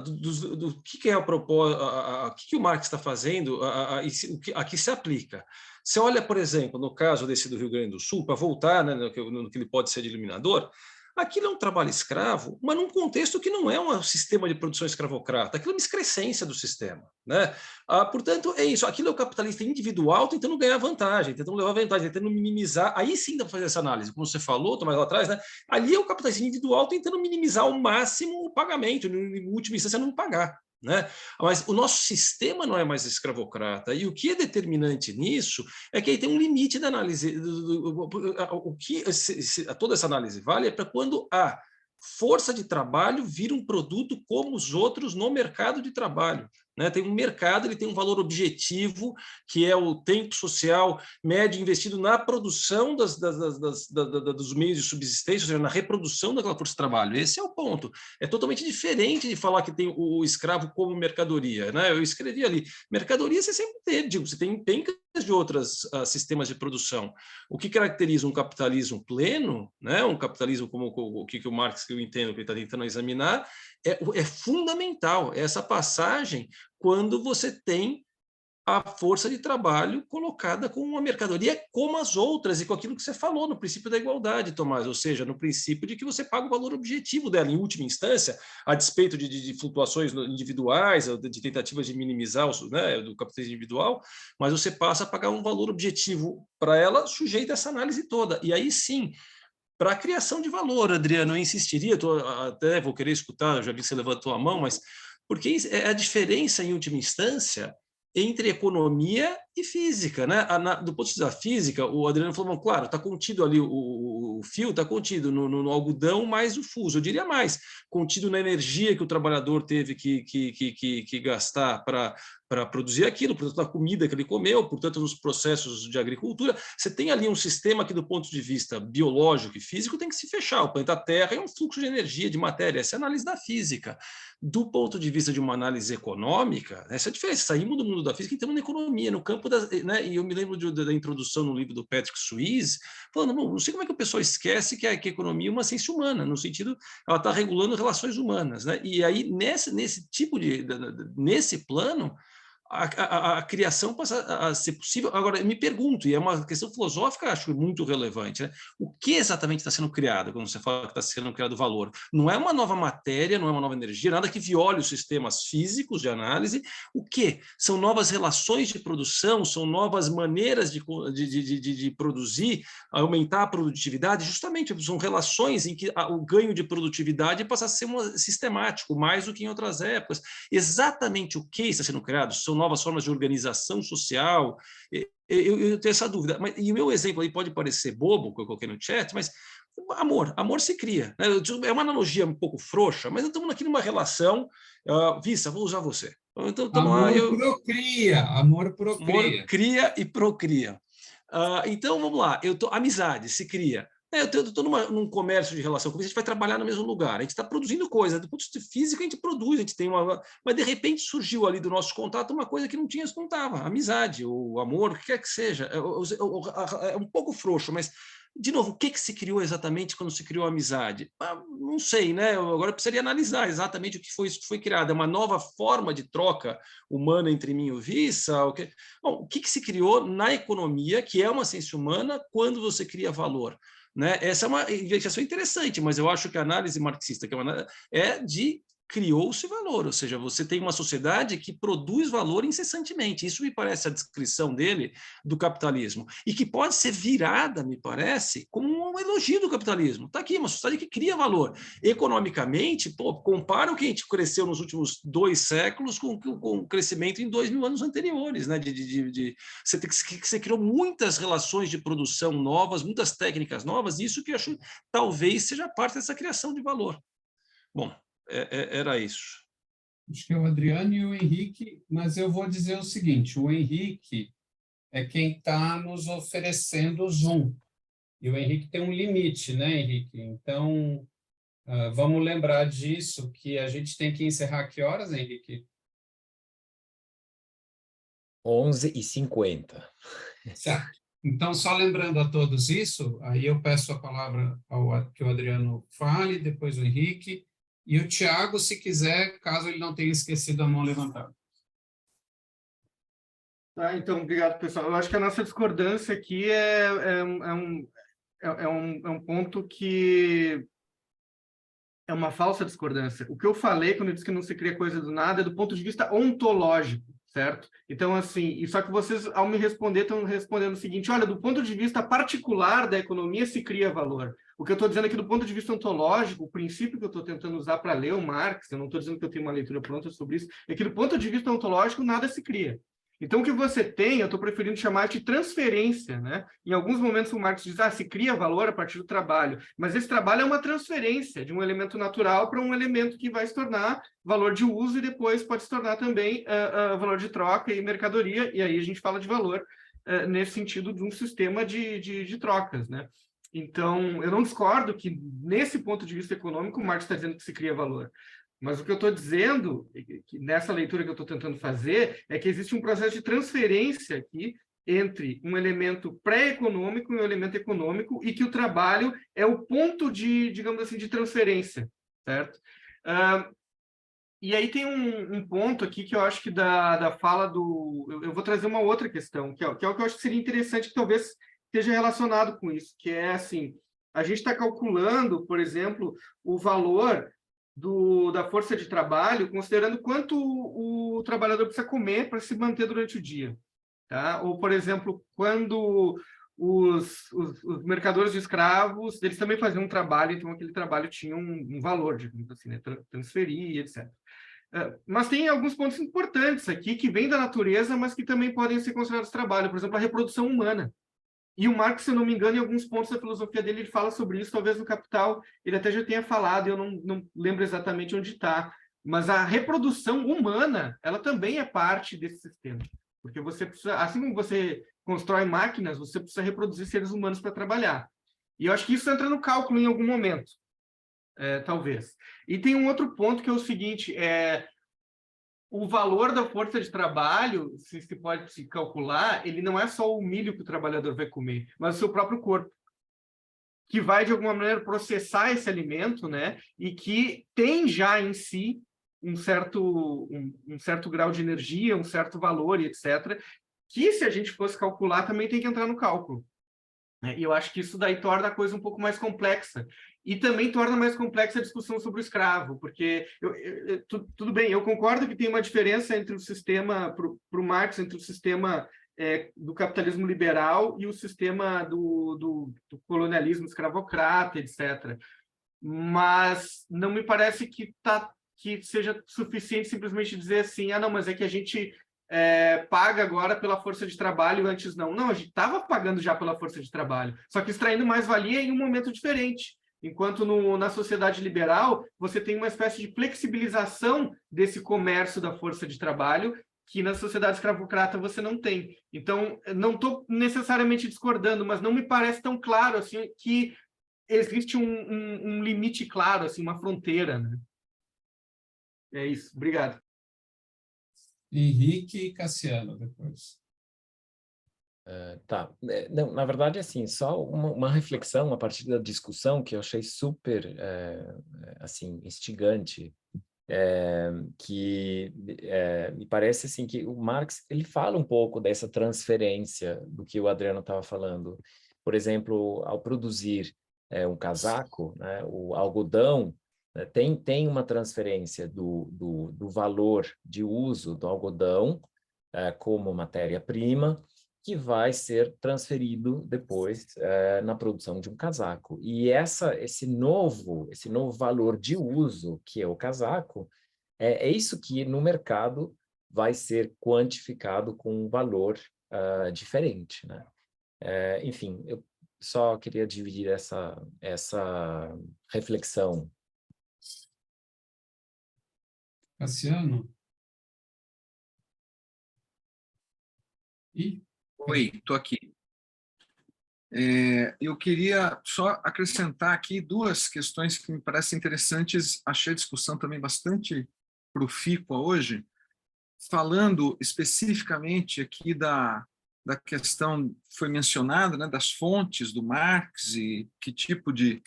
Speaker 2: do que é a propósito, o que o Marx está fazendo, a que se aplica. Você olha, por exemplo, no caso desse do Rio Grande do Sul, para voltar, né, no que ele pode ser de eliminador, aquilo é um trabalho escravo, mas num contexto que não é um sistema de produção escravocrata, aquilo é uma excrescência do sistema, né? Portanto, é isso, aquilo é o capitalista individual tentando ganhar vantagem, tentando levar vantagem, tentando minimizar, aí sim dá para fazer essa análise, como você falou, Tomás, lá atrás, né? Ali é o capitalista individual tentando minimizar ao máximo o pagamento, em última instância não pagar, né? Mas o nosso sistema não é mais escravocrata, e o que é determinante nisso é que aí tem um limite da análise. O que toda essa análise vale é para quando a força de trabalho vira um produto como os outros no mercado de trabalho. Né? Tem um mercado, ele tem um valor objetivo, que é o tempo social médio investido na produção dos meios de subsistência, ou seja, na reprodução daquela força de trabalho. Esse é o ponto. É totalmente diferente de falar que tem o escravo como mercadoria. Né? Eu escrevi ali, mercadoria você sempre teve, digo, você tem pencas de outros sistemas de produção. O que caracteriza um capitalismo pleno, né? Um capitalismo como o que o Marx, que eu entendo, que ele está tentando examinar, é fundamental essa passagem quando você tem a força de trabalho colocada como uma mercadoria como as outras, e com aquilo que você falou no princípio da igualdade, Tomás, ou seja, no princípio de que você paga o valor objetivo dela, em última instância, a despeito de flutuações individuais, de tentativas de minimizar né, do capitalismo individual, mas você passa a pagar um valor objetivo para ela, sujeito a essa análise toda. E aí sim, para a criação de valor, Adriano, eu insistiria, até vou querer escutar, eu já vi que você levantou a mão, mas porque é a diferença, em última instância, entre economia e física, né? Do ponto de vista da física, o Adriano falou, claro, está contido ali, o fio está contido no algodão mais o fuso, eu diria mais, contido na energia que o trabalhador teve que gastar para produzir aquilo, portanto, na comida que ele comeu, portanto, nos processos de agricultura. Você tem ali um sistema que, do ponto de vista biológico e físico, tem que se fechar. O planeta Terra é um fluxo de energia, de matéria. Essa é a análise da física. Do ponto de vista de uma análise econômica, essa é a diferença. Saímos do mundo da física e entramos na economia, no campo da... Né, e eu me lembro da introdução no livro do Patrick Swayze, falando, não sei como é que o pessoal esquece que a economia é uma ciência humana, no sentido, ela está regulando relações humanas. Né? E aí, nesse plano, a criação passa a ser possível. Agora, eu me pergunto, e é uma questão filosófica, acho muito relevante, né? O que exatamente está sendo criado quando você fala que está sendo criado valor? Não é uma nova matéria, não é uma nova energia, nada que viole os sistemas físicos de análise. O que? São novas relações de produção, são novas maneiras de produzir, aumentar a produtividade, justamente são relações em que o ganho de produtividade passa a ser sistemático, mais do que em outras épocas. Exatamente o que está sendo criado? São novas formas de organização social. Eu tenho essa dúvida. E o meu exemplo aí pode parecer bobo, que eu coloquei no chat, mas amor se cria. Né? É uma analogia um pouco frouxa, mas estamos aqui numa relação. Vissa, vou usar você. Então,
Speaker 1: procria. Amor
Speaker 2: cria e procria. Então, vamos lá. Amizade se cria. Eu estou num comércio de relação com você, a gente vai trabalhar no mesmo lugar, a gente está produzindo coisa, do ponto de vista físico a gente produz, a gente tem mas de repente surgiu ali do nosso contato uma coisa que não tinha, contava, amizade, o amor, o que quer que seja, é um pouco frouxo, mas, de novo, o que se criou exatamente quando se criou a amizade? Não sei, né? Agora eu precisaria analisar exatamente o que foi criado, é uma nova forma de troca humana entre mim e o Vissa? Bom, o que se criou na economia, que é uma ciência humana, quando você cria valor? Né? Essa é uma investigação interessante, mas eu acho que a análise marxista criou-se valor, ou seja, você tem uma sociedade que produz valor incessantemente. Isso me parece a descrição dele do capitalismo, e que pode ser virada, me parece, como um elogio do capitalismo. Está aqui, uma sociedade que cria valor. Economicamente, compara o que a gente cresceu nos últimos 2 séculos com o crescimento em 2.000 anos anteriores. Né? Você criou muitas relações de produção novas, muitas técnicas novas, e isso que eu acho talvez seja parte dessa criação de valor. Bom, era isso.
Speaker 1: Acho que é o Adriano e o Henrique, mas eu vou dizer o seguinte, o Henrique é quem está nos oferecendo o Zoom, e o Henrique tem um limite, né, Henrique? Então, vamos lembrar disso, que a gente tem que encerrar que horas, Henrique?
Speaker 6: 11h50.
Speaker 1: Certo. Então, só lembrando a todos isso, aí eu peço a palavra que o Adriano fale, depois o Henrique, e o Tiago, se quiser, caso ele não tenha esquecido a mão levantada.
Speaker 3: Tá, então, obrigado, pessoal. Eu acho que a nossa discordância aqui é um ponto que é uma falsa discordância. O que eu falei quando eu disse que não se cria coisa do nada é do ponto de vista ontológico. certo? Então, assim, e só que vocês, ao me responder, estão respondendo o seguinte: olha, do ponto de vista particular da economia se cria valor. O que eu estou dizendo aqui do ponto de vista ontológico, o princípio que eu estou tentando usar para ler o Marx, eu não estou dizendo que eu tenho uma leitura pronta sobre isso, é que do ponto de vista ontológico nada se cria. Então, o que você tem, eu estou preferindo chamar de transferência, né? Em alguns momentos o Marx diz, se cria valor a partir do trabalho, mas esse trabalho é uma transferência de um elemento natural para um elemento que vai se tornar valor de uso e depois pode se tornar também valor de troca e mercadoria, e aí a gente fala de valor nesse sentido de um sistema de trocas, né? Então, eu não discordo que, nesse ponto de vista econômico, o Marx está dizendo que se cria valor. Mas o que eu estou dizendo, que nessa leitura que eu estou tentando fazer, é que existe um processo de transferência aqui entre um elemento pré-econômico e um elemento econômico, e que o trabalho é o ponto de, digamos assim, de transferência, certo? E aí tem um ponto aqui que eu acho que da fala do... Eu vou trazer uma outra questão, que é o que eu acho que seria interessante, que talvez esteja relacionado com isso, que é assim, a gente está calculando, por exemplo, o valor da força de trabalho, considerando quanto o trabalhador precisa comer para se manter durante o dia. Tá? Ou, por exemplo, quando os mercadores de escravos, eles também faziam um trabalho, então aquele trabalho tinha um valor, digamos assim, né? Transferir, etc. Mas tem alguns pontos importantes aqui que vêm da natureza, mas que também podem ser considerados trabalho. Por exemplo, a reprodução humana. E o Marx, se eu não me engano, em alguns pontos da filosofia dele, ele fala sobre isso, talvez no Capital ele até já tenha falado, eu não lembro exatamente onde está. Mas a reprodução humana, ela também é parte desse sistema. Porque você precisa, assim como você constrói máquinas, você precisa reproduzir seres humanos para trabalhar. E eu acho que isso entra no cálculo em algum momento, talvez. E tem um outro ponto que é o seguinte, o valor da força de trabalho, se pode se calcular, ele não é só o milho que o trabalhador vai comer, mas o seu próprio corpo, que vai, de alguma maneira, processar esse alimento, né? E que tem já em si um certo grau de energia, um certo valor, e etc., que, se a gente fosse calcular, também tem que entrar no cálculo. E eu acho que isso daí torna a coisa um pouco mais complexa. E também torna mais complexa a discussão sobre o escravo, porque, tudo bem, eu concordo que tem uma diferença entre o sistema, para o Marx, entre o sistema do capitalismo liberal e o sistema do colonialismo escravocrata, etc. Mas não me parece que seja suficiente simplesmente dizer assim, não, mas é que a gente paga agora pela força de trabalho, antes não. Não, a gente estava pagando já pela força de trabalho, só que extraindo mais-valia em um momento diferente. Enquanto na sociedade liberal, você tem uma espécie de flexibilização desse comércio da força de trabalho, que na sociedade escravocrata você não tem. Então, não estou necessariamente discordando, mas não me parece tão claro assim, que existe um limite claro, assim, uma fronteira, né? É isso. Obrigado.
Speaker 1: Henrique e Cassiano, depois.
Speaker 6: Tá. Não, na verdade, assim, só uma reflexão a partir da discussão que eu achei super, assim, instigante, que me parece, assim, que o Marx, ele fala um pouco dessa transferência do que o Adriano estava falando. Por exemplo, ao produzir um casaco, né, o algodão, tem uma transferência do valor de uso do algodão como matéria-prima, que vai ser transferido depois na produção de um casaco. E esse novo valor de uso, que é o casaco, é isso que no mercado vai ser quantificado com um valor diferente, né? Enfim, eu só queria dividir essa reflexão.
Speaker 1: Cassiano?
Speaker 7: Oi, estou aqui. Eu queria só acrescentar aqui duas questões que me parecem interessantes. Achei a discussão também bastante profícua hoje, falando especificamente aqui da questão que foi mencionada, né, das fontes do Marx e que tipo de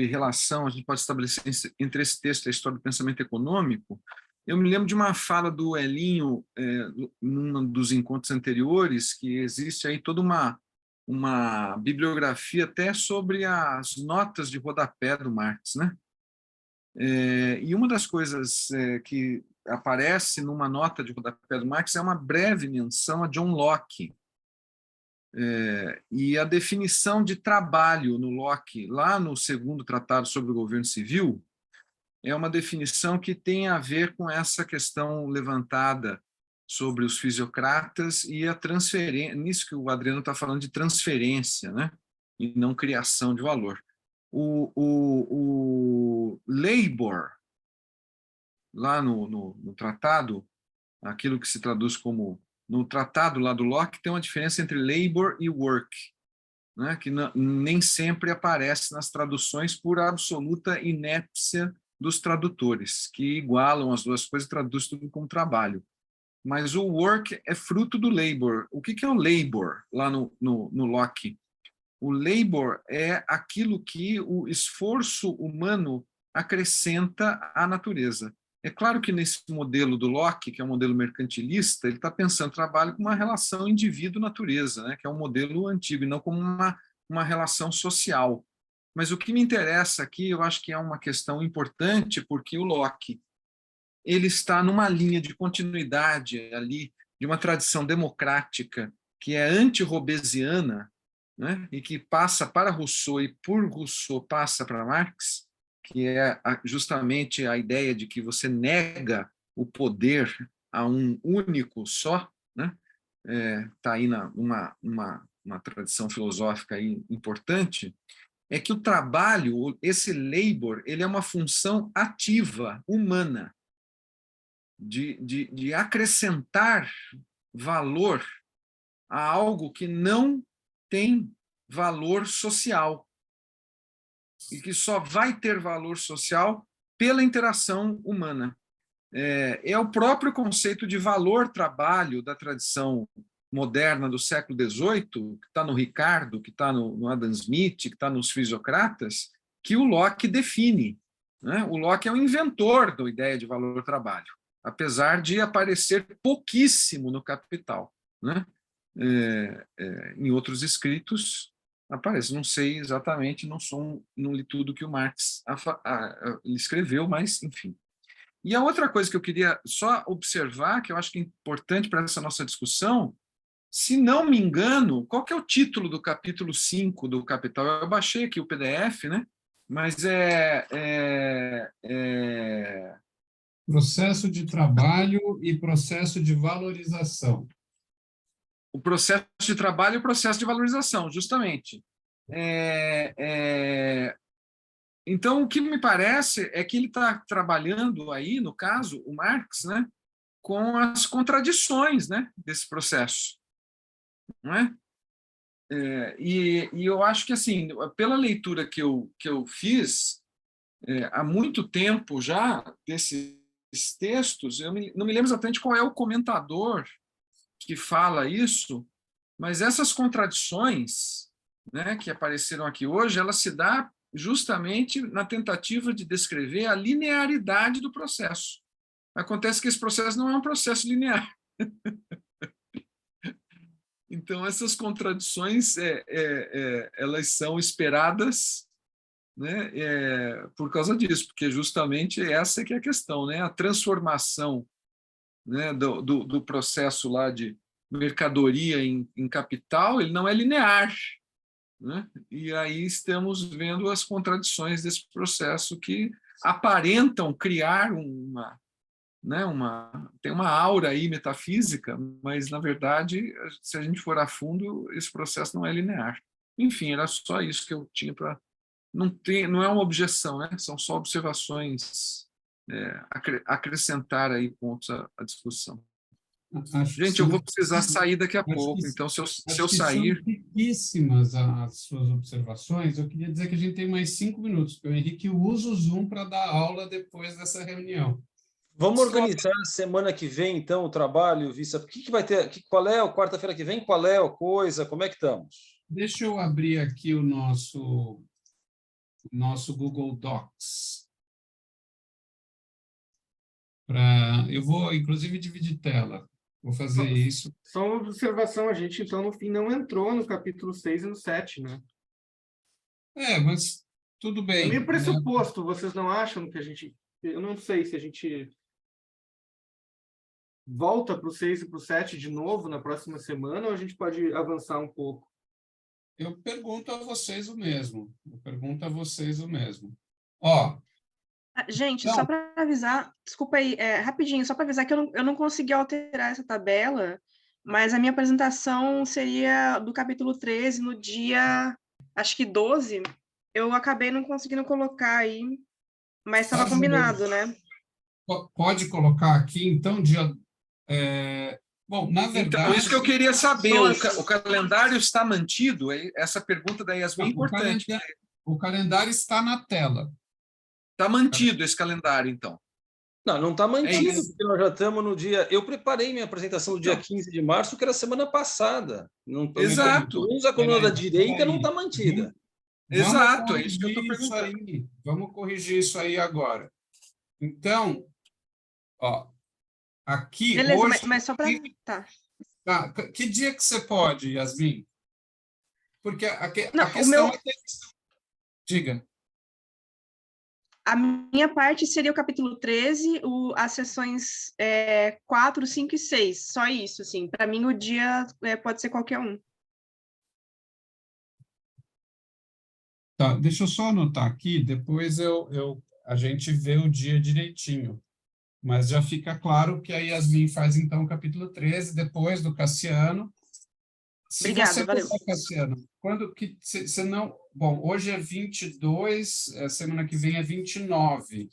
Speaker 7: relação a gente pode estabelecer entre esse texto e a história do pensamento econômico. Eu me lembro de uma fala do Elinho, num dos encontros anteriores, que existe aí toda uma bibliografia até sobre as notas de rodapé do Marx, né? E uma das coisas que aparece numa nota de rodapé do Marx é uma breve menção a John Locke. E a definição de trabalho no Locke, lá no segundo tratado sobre o governo civil, é uma definição que tem a ver com essa questão levantada sobre os fisiocratas e a transferência, nisso que o Adriano está falando de transferência, né? E não criação de valor. O labor, lá no tratado, aquilo que se traduz como, no tratado lá do Locke, tem uma diferença entre labor e work, né? Que nem sempre aparece nas traduções por absoluta inépcia dos tradutores, que igualam as duas coisas e traduzem tudo como trabalho. Mas o work é fruto do labor. O que é o labor lá no Locke? O labor é aquilo que o esforço humano acrescenta à natureza. É claro que nesse modelo do Locke, que é um modelo mercantilista, ele está pensando trabalho como uma relação indivíduo-natureza, né? Que é um modelo antigo, e não como uma relação social. Mas o que me interessa aqui, eu acho que é uma questão importante, porque o Locke ele está numa linha de continuidade ali, de uma tradição democrática que é anti-robesiana, né? E que passa para Rousseau e por Rousseau passa para Marx, que é justamente a ideia de que você nega o poder a um único só, né? Tá aí uma tradição filosófica aí importante, é que o trabalho, esse labor, ele é uma função ativa, humana, de acrescentar valor a algo que não tem valor social e que só vai ter valor social pela interação humana. É o próprio conceito de valor-trabalho da tradição moderna do século XVIII, que está no Ricardo, que está no Adam Smith, que está nos fisiocratas, que o Locke define, né? O Locke é o inventor da ideia de valor-trabalho, apesar de aparecer pouquíssimo no Capital, né? Em outros escritos aparece, não sei exatamente, não li tudo que o Marx ele escreveu, mas enfim. E a outra coisa que eu queria só observar, que eu acho que é importante para essa nossa discussão, se não me engano, qual que é o título do capítulo 5 do Capital? Eu baixei aqui o PDF, né? Mas
Speaker 1: Processo de trabalho e processo de valorização.
Speaker 7: O processo de trabalho e o processo de valorização, justamente. Então, o que me parece é que ele está trabalhando aí, no caso, o Marx, né, com as contradições, né, desse processo. Não é? E eu acho que, assim, pela leitura que eu fiz há muito tempo já desses textos, eu não me lembro exatamente qual é o comentador que fala isso, mas essas contradições, né, que apareceram aqui hoje, elas se dão justamente na tentativa de descrever a linearidade do processo. Acontece que esse processo não é um processo linear. Então, essas contradições elas são esperadas, né, por causa disso, porque justamente essa que é a questão, né, a transformação, né, do processo lá de mercadoria em capital, ele não é linear, né? E aí estamos vendo as contradições desse processo que aparentam criar tem uma aura aí metafísica, mas, na verdade, se a gente for a fundo, esse processo não é linear. Enfim, era só isso que eu tinha para... Não é uma objeção, né? São só observações, acrescentar aí pontos à discussão. Gente, eu vou precisar sair daqui a pouco, então se eu sair...
Speaker 1: São riquíssimas as suas observações. Eu queria dizer que a gente tem mais 5 minutos, porque o Henrique usa o Zoom para dar aula depois dessa reunião.
Speaker 2: Vamos organizar a semana que vem, então, o trabalho, Vissa? O que vai ter? Qual é a quarta-feira que vem? Qual é a coisa? Como é que estamos?
Speaker 1: Deixa eu abrir aqui o nosso Google Docs. Eu vou, inclusive, dividir tela. Vou fazer isso.
Speaker 3: Só uma observação, a gente, então, no fim, não entrou no capítulo 6 e no 7, né?
Speaker 1: Mas tudo bem.
Speaker 3: É meio pressuposto, vocês não acham que a gente... Eu não sei se a gente... volta para o 6 e para o 7 de novo na próxima semana, ou a gente pode avançar um pouco?
Speaker 1: Eu pergunto a vocês o mesmo. Ó,
Speaker 8: Gente,
Speaker 1: então,
Speaker 8: só para avisar, desculpa aí, rapidinho, só para avisar que eu não consegui alterar essa tabela, mas a minha apresentação seria do capítulo 13 no dia, acho que 12. Eu acabei não conseguindo colocar aí, mas estava combinado, né?
Speaker 1: pode colocar aqui, então, bom, na
Speaker 7: Então,
Speaker 1: verdade...
Speaker 7: isso que eu queria saber,
Speaker 8: Só
Speaker 7: o calendário está mantido? Essa pergunta da Yasmin é importante.
Speaker 1: O calendário está na tela.
Speaker 7: Está mantido esse calendário, então.
Speaker 2: Não está mantido,
Speaker 7: isso.
Speaker 2: porque nós já estamos no dia... Eu preparei minha apresentação no dia 15 de março, que era semana passada. Não,
Speaker 7: Exato.
Speaker 2: Pelo menos a coluna da direita não está mantida.
Speaker 7: Exato, é isso que eu estou perguntando.
Speaker 1: Vamos corrigir isso aí agora. Então, ó, aqui
Speaker 8: Beleza,
Speaker 1: hoje...
Speaker 8: mas só para... Tá.
Speaker 1: Tá, que dia que você pode, Yasmin? Porque a
Speaker 8: Não,
Speaker 1: questão é... Diga.
Speaker 8: A minha parte seria o capítulo 13, as sessões 4, 5 e 6, só isso, assim. Para mim, o dia pode ser qualquer um.
Speaker 1: Tá, deixa eu só anotar aqui, depois a gente vê o dia direitinho. Mas já fica claro que a Yasmin faz, então, o capítulo 13, depois do Cassiano. Se
Speaker 8: Obrigada,
Speaker 1: você
Speaker 8: valeu.
Speaker 1: puder, Cassiano, quando que você não... Bom, hoje é 22, semana que vem é 29,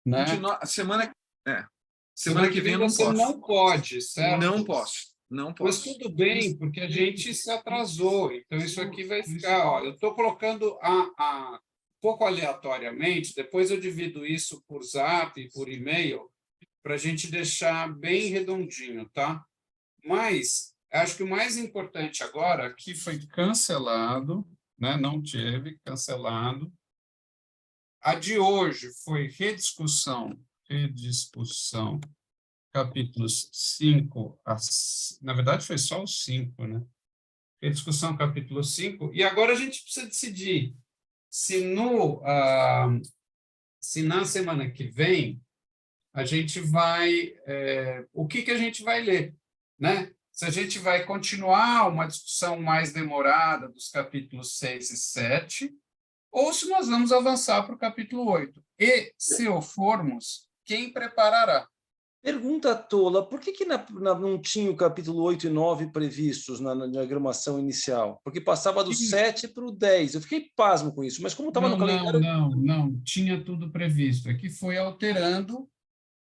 Speaker 1: né?
Speaker 7: 29, semana que vem eu não
Speaker 1: você
Speaker 7: posso.
Speaker 1: não pode, certo?
Speaker 7: Não posso.
Speaker 1: Mas tudo bem, porque a gente se atrasou, então isso aqui vai ficar... Ó, eu estou colocando um pouco aleatoriamente, depois eu divido isso por Zap e por e-mail, para a gente deixar bem redondinho, tá? Mas... acho que o mais importante agora, aqui foi cancelado, né? Não teve, cancelado. A de hoje foi rediscussão, capítulos 5, na verdade foi só os 5, né? Rediscussão, capítulo 5, e agora a gente precisa decidir se na semana que vem a gente vai... o que a gente vai ler, né? Se a gente vai continuar uma discussão mais demorada dos capítulos 6 e 7, ou se nós vamos avançar para o capítulo 8. E, se o formos, quem preparará?
Speaker 2: Pergunta tola, por que não tinha o capítulo 8 e 9 previstos na diagramação inicial? Porque passava do 7 para o 10. Eu fiquei pasmo com isso, mas como estava no calendário...
Speaker 1: Não, tinha tudo previsto. É que foi alterando.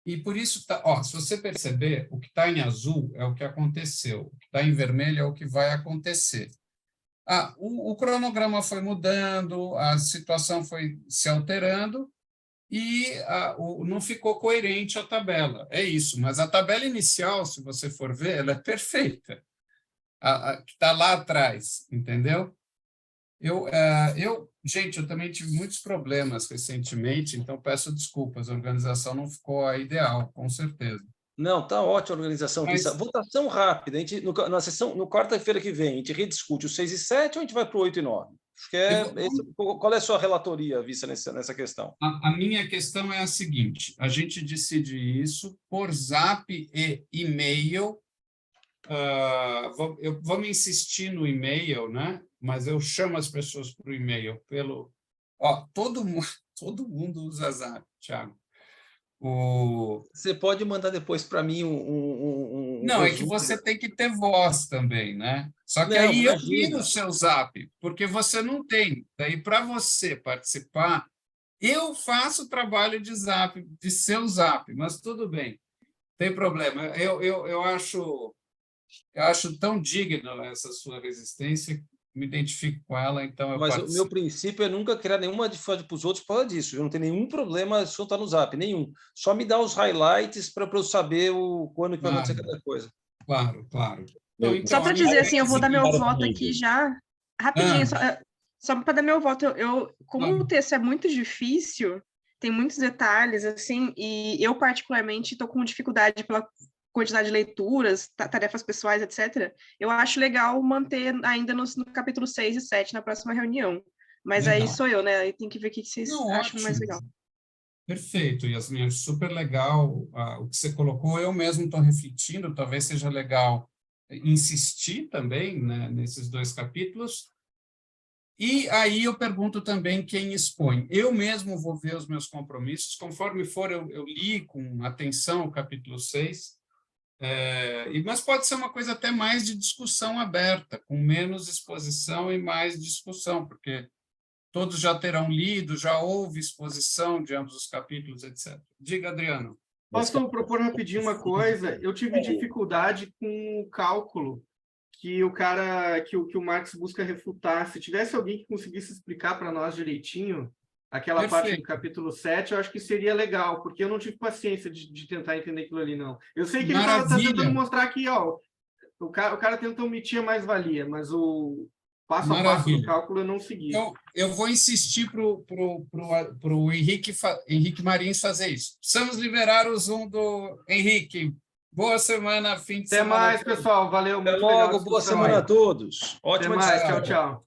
Speaker 1: E por isso, se você perceber, o que está em azul é o que aconteceu, o que está em vermelho é o que vai acontecer. O cronograma foi mudando, a situação foi se alterando e não ficou coerente a tabela. É isso, mas a tabela inicial, se você for ver, ela é perfeita, que está lá atrás, entendeu? Gente, eu também tive muitos problemas recentemente, então peço desculpas, a organização não ficou ideal, com certeza.
Speaker 2: Não, está ótima a organização.
Speaker 1: Mas...
Speaker 2: votação rápida, a gente, na sessão, no quarta-feira que vem, a gente rediscute os 6 e 7 ou a gente vai para o 8 e 9? Acho que qual é a sua relatoria, Vissa, nessa questão?
Speaker 1: A minha questão é a seguinte, a gente decide isso por Zap e e-mail. Vamos insistir no e-mail, né? Mas eu chamo as pessoas para o e-mail todo mundo usa Zap, Thiago.
Speaker 2: Você pode mandar depois para mim
Speaker 1: Não, é que você tem que ter voz também, né? Só que aí eu viro o seu Zap, porque você não tem. Daí, para você participar, eu faço o trabalho de Zap, de seu Zap, mas tudo bem, tem problema. Eu acho tão digno essa sua resistência, me identifico com ela, então eu
Speaker 2: Mas
Speaker 1: participo.
Speaker 2: O meu princípio é nunca criar nenhuma dificuldade para os outros por causa disso. Eu não tenho nenhum problema se eu estar no Zap, nenhum. Só me dá os highlights para eu saber quando que vai acontecer cada coisa.
Speaker 1: Claro.
Speaker 8: Então, só para dizer assim, eu vou dar meu voto aqui já, rapidinho, só para dar meu voto. Como o texto é muito difícil, tem muitos detalhes, assim, e eu particularmente estou com dificuldade pela quantidade de leituras, tarefas pessoais, etc., eu acho legal manter ainda no capítulo 6 e 7 na próxima reunião. Mas legal. Aí sou eu, né? Aí tem que ver o que vocês acham mais legal.
Speaker 1: Perfeito, Yasmin, super legal o que você colocou. Eu mesmo estou refletindo, talvez seja legal insistir também, né, nesses 2 capítulos. E aí eu pergunto também quem expõe. Eu mesmo vou ver os meus compromissos, conforme for, eu li com atenção o capítulo 6, mas pode ser uma coisa até mais de discussão aberta, com menos exposição e mais discussão, porque todos já terão lido, já houve exposição de ambos os capítulos, etc. Diga, Adriano.
Speaker 3: Posso propor rapidinho uma coisa? Eu tive dificuldade com o cálculo que o Marx busca refutar. Se tivesse alguém que conseguisse explicar para nós direitinho aquela parte do capítulo 7, eu acho que seria legal, porque eu não tive paciência de tentar entender aquilo ali, não. Eu sei que ele está tentando mostrar que o cara tenta omitir a mais-valia, mas o passo a passo do cálculo eu não segui.
Speaker 1: Então, eu vou insistir para o Henrique Marins fazer isso. Precisamos liberar o Zoom do Henrique. Boa semana, fim de semana.
Speaker 3: Até mais, pessoal. Valeu.
Speaker 2: Até logo, boa semana a todos. Ótima
Speaker 3: discussão. Até mais. Tchau, tchau.